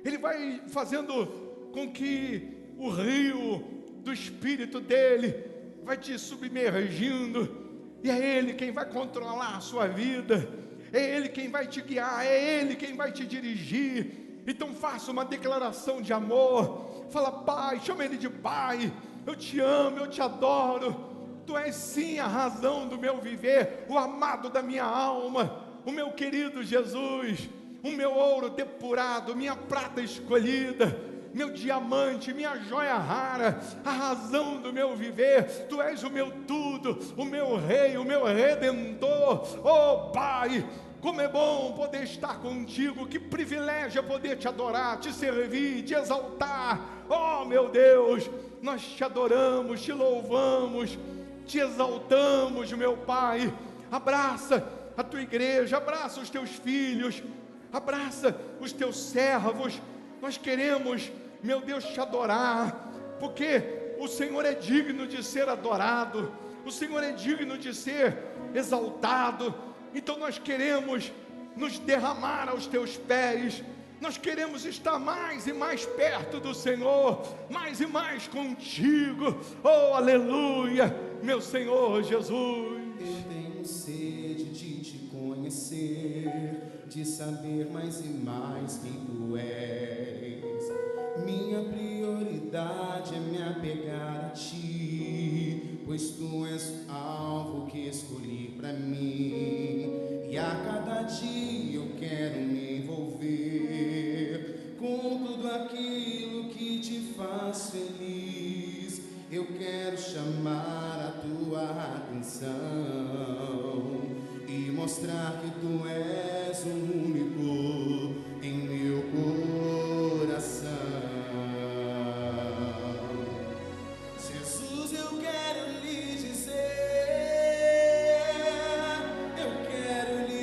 ele vai fazendo com que o rio do Espírito dele vai te submergindo, e é ele quem vai controlar a sua vida, é ele quem vai te guiar, é ele quem vai te dirigir. Então faça uma declaração de amor. Fala: Pai, chama Ele de Pai. Eu te amo, eu te adoro. Tu és sim a razão do meu viver, o amado da minha alma, o meu querido Jesus, o meu ouro depurado, minha prata escolhida, meu diamante, minha joia rara, a razão do meu viver. Tu és o meu tudo, o meu rei, o meu redentor. Oh Pai, como é bom poder estar contigo, que privilégio é poder te adorar, te servir, te exaltar. Oh meu Deus, nós te adoramos, te louvamos, te exaltamos, meu Pai. Abraça a tua igreja, abraça os teus filhos, abraça os teus servos. Nós queremos, meu Deus, te adorar, porque o Senhor é digno de ser adorado, o Senhor é digno de ser exaltado. Então nós queremos nos derramar aos teus pés, nós queremos estar mais e mais perto do Senhor, mais e mais contigo. Oh, aleluia, meu Senhor Jesus. Eu tenho sede de te conhecer, de saber mais e mais quem tu és. Minha prioridade é me apegar a ti, pois tu és o alvo que escolhi para mim. E a cada dia eu quero me envolver com tudo aquilo que te faz feliz. Eu quero chamar a tua atenção e mostrar que tu és o único em meu coração. Jesus, eu quero lhe dizer, eu quero lhe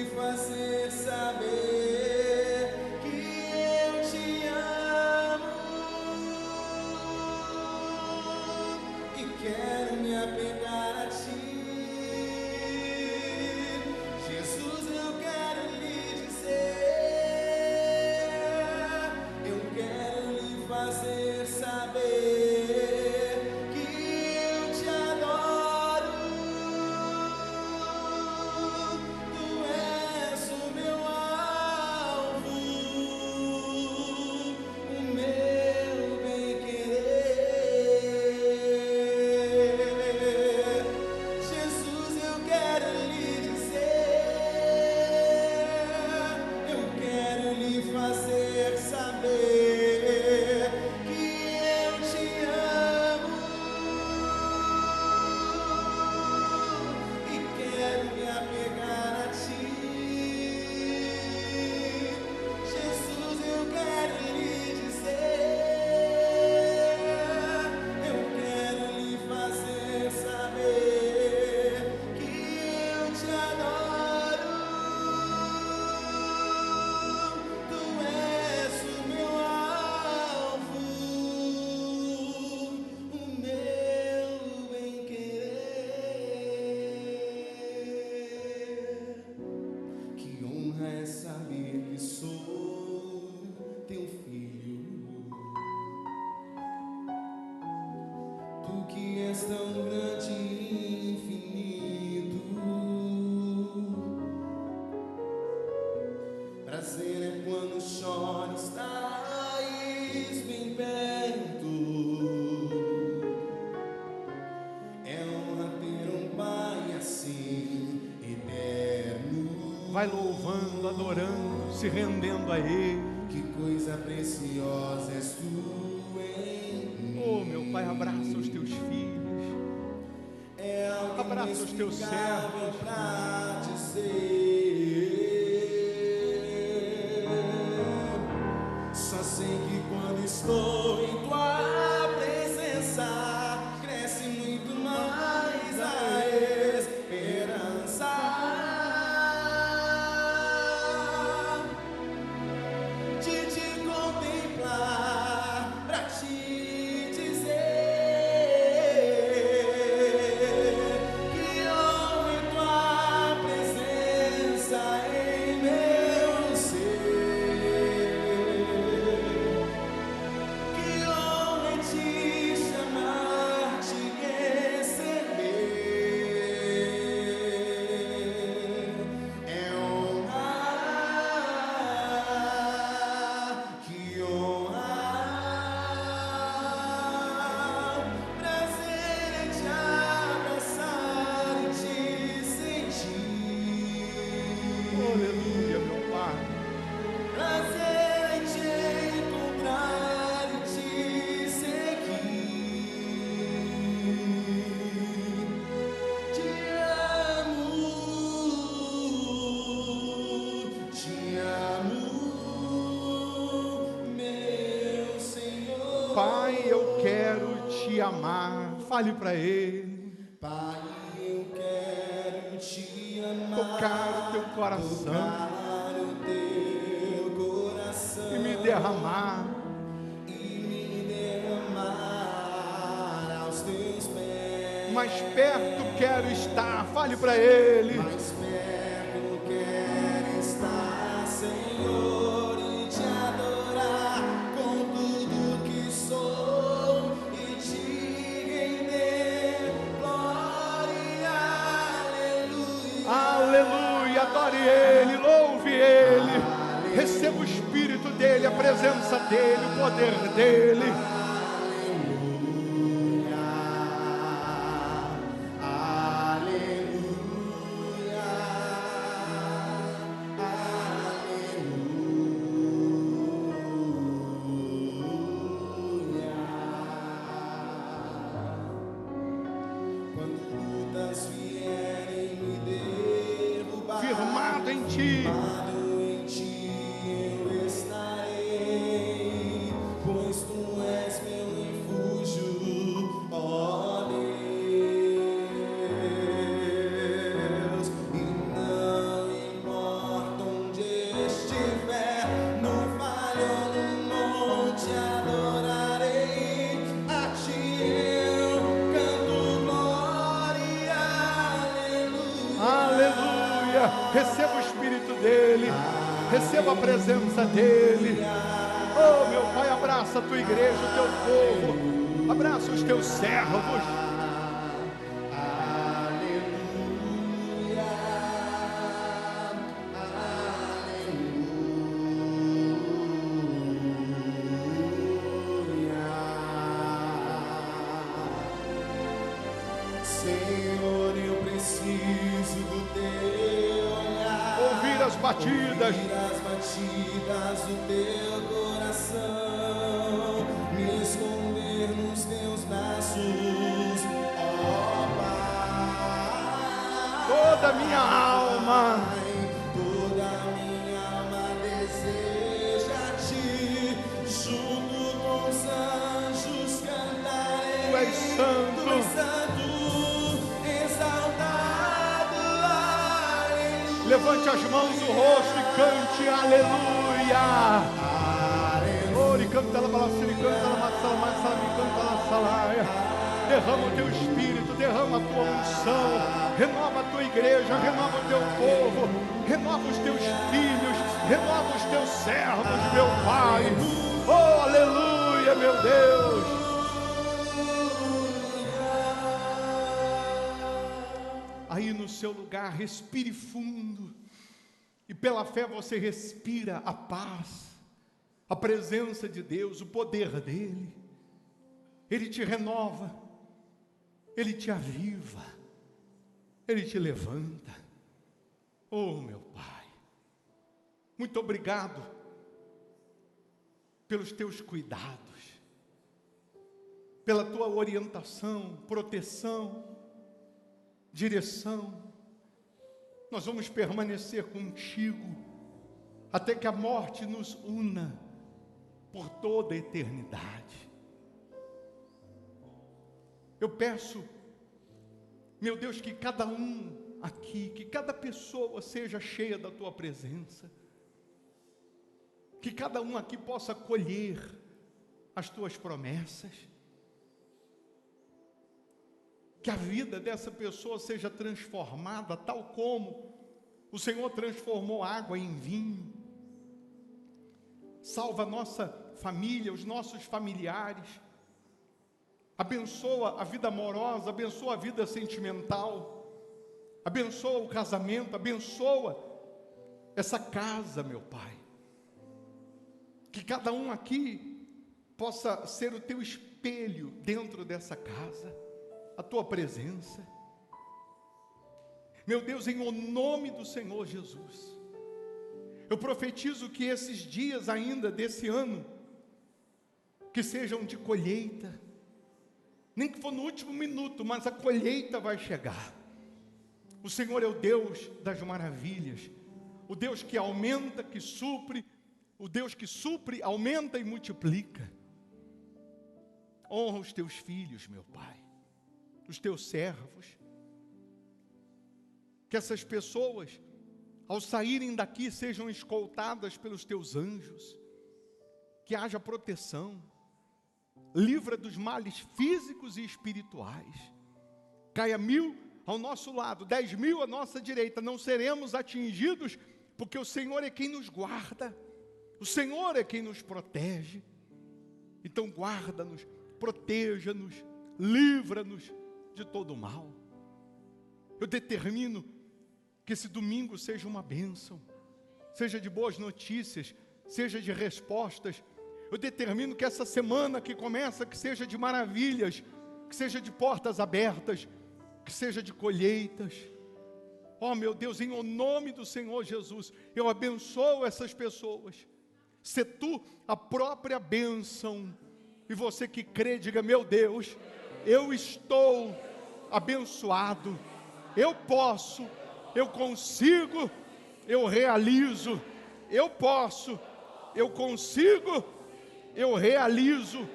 não chore, estás bem perto. É honra ter um pai assim, eterno. Vai louvando, adorando, se rendendo a Ele. Que coisa preciosa és tu em mim. Oh, meu Pai, abraça os teus filhos. É algo Abraça os teus servos. pra dizer. Só sei que quando estou em tua presença, cresce muito mais a esperança de te contemplar, pra te dizer que honra em tua presença em meu ser, que honra em te chamar, te receber. É honra, que honra, prazer em te abraçar e te sentir. Aleluia, meu Pai. Prazer em te encontrar e te seguir. Te amo, meu Senhor. Pai, eu quero te amar. Fale para Ele. Pai, eu quero te amar, Tocar o teu coração tocar o teu coração e me derramar. Aos teus pés. Mais perto quero estar. Fale para Ele. Mais perto quero estar, Senhor, e te adorar com tudo que sou e te render glória, aleluia. Aleluia, adore Ele, louve Ele. Receba o Espírito dEle, a presença dEle, o poder dEle. Quando lutas vierem me derrubar, Firmado em Ti, firmado em ti eu estarei, pois tu és meu refúgio, ó Deus. E não importa onde estiver, no vale ou no monte, adorarei a ti, eu canto glória, aleluia. aleluia. Receba o Espírito dEle, receba a presença dEle. Oh, meu Pai, abraça a tua igreja, o teu povo, abraça os teus servos. Senhor, eu preciso do teu olhar, Ouvir as batidas, ouvir as batidas do teu coração, me esconder nos teus braços, ó Pai. toda a minha alma. Toda minha alma deseja te, junto com os anjos cantarei. Tu és santo. Tu és santo, exaltado, aleluia. Levante as mãos no rosto e cante aleluia. Ore, canta la balacina, canta la massala, massala, canta la salaia. Derrama o teu espírito, derrama a tua unção, renova a tua igreja, renova o teu povo, renova os teus filhos, renova os teus servos, meu Pai. Oh, aleluia, meu Deus. Aí no seu lugar, respire fundo e pela fé você respira a paz, a presença de Deus, o poder dEle. Ele te renova, Ele te aviva, Ele te levanta. Oh, meu Pai, muito obrigado pelos teus cuidados, pela tua orientação, proteção, direção. Nós vamos permanecer contigo até que a morte nos una por toda a eternidade. Eu peço, meu Deus, que cada um aqui, que cada pessoa seja cheia da tua presença, que cada um aqui possa colher as tuas promessas, que a vida dessa pessoa seja transformada, tal como o Senhor transformou água em vinho. Salva a nossa família, os nossos familiares, abençoa a vida amorosa, abençoa a vida sentimental, abençoa o casamento, abençoa essa casa, meu Pai. Que cada um aqui possa ser o teu espelho dentro dessa casa, a tua presença. Meu Deus, em o nome do Senhor Jesus, eu profetizo que esses dias ainda desse ano, que sejam de colheita, nem que for no último minuto, mas a colheita vai chegar. O Senhor é o Deus das maravilhas, o Deus que aumenta, que supre, o Deus que supre, aumenta e multiplica. Honra os teus filhos, meu Pai, os teus servos, que essas pessoas, ao saírem daqui, sejam escoltadas pelos teus anjos, que haja proteção, livra dos males físicos e espirituais. Caia 1000 ao nosso lado, 10.000 à nossa direita, não seremos atingidos, porque o Senhor é quem nos guarda, o Senhor é quem nos protege. Então guarda-nos, proteja-nos, livra-nos de todo o mal. Eu determino que esse domingo seja uma bênção, seja de boas notícias, seja de respostas. Eu determino que essa semana que começa, que seja de maravilhas, que seja de portas abertas, que seja de colheitas. Oh, meu Deus, em o nome do Senhor Jesus, eu abençoo essas pessoas. Se tu a própria bênção, e você que crê, diga: meu Deus, eu estou abençoado, eu posso, eu consigo, eu realizo, eu posso, eu consigo, eu realizo,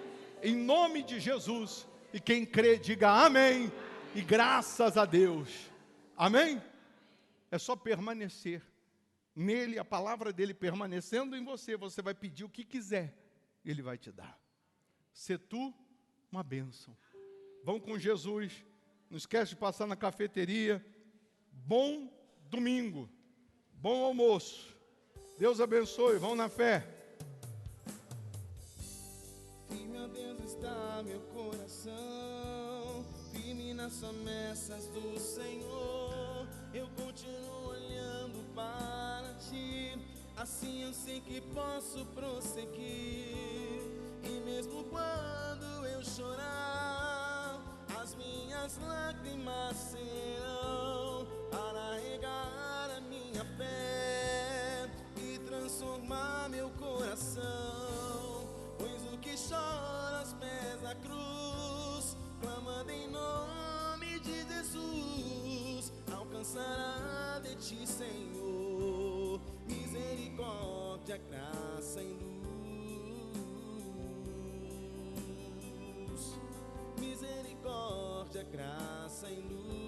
em nome de Jesus. E quem crê, diga amém, e graças a Deus, amém? É só permanecer nele, a palavra dele permanecendo em você, você vai pedir o que quiser, ele vai te dar. Se tu uma bênção. Vão com Jesus, não esquece de passar na cafeteria. Bom domingo, bom almoço, Deus abençoe, vão na fé. Firme, ó Deus, está meu coração, firme nas promessas do Senhor. Eu continuo olhando para ti, assim eu sei que posso prosseguir. E mesmo quando eu chorar, as minhas lágrimas serão para regar a minha fé e transformar meu coração. Pois o que chora aos pés da cruz, clamando em nome de Jesus, alcançará de ti, Senhor, misericórdia, graça e luz. Misericórdia, graça e luz.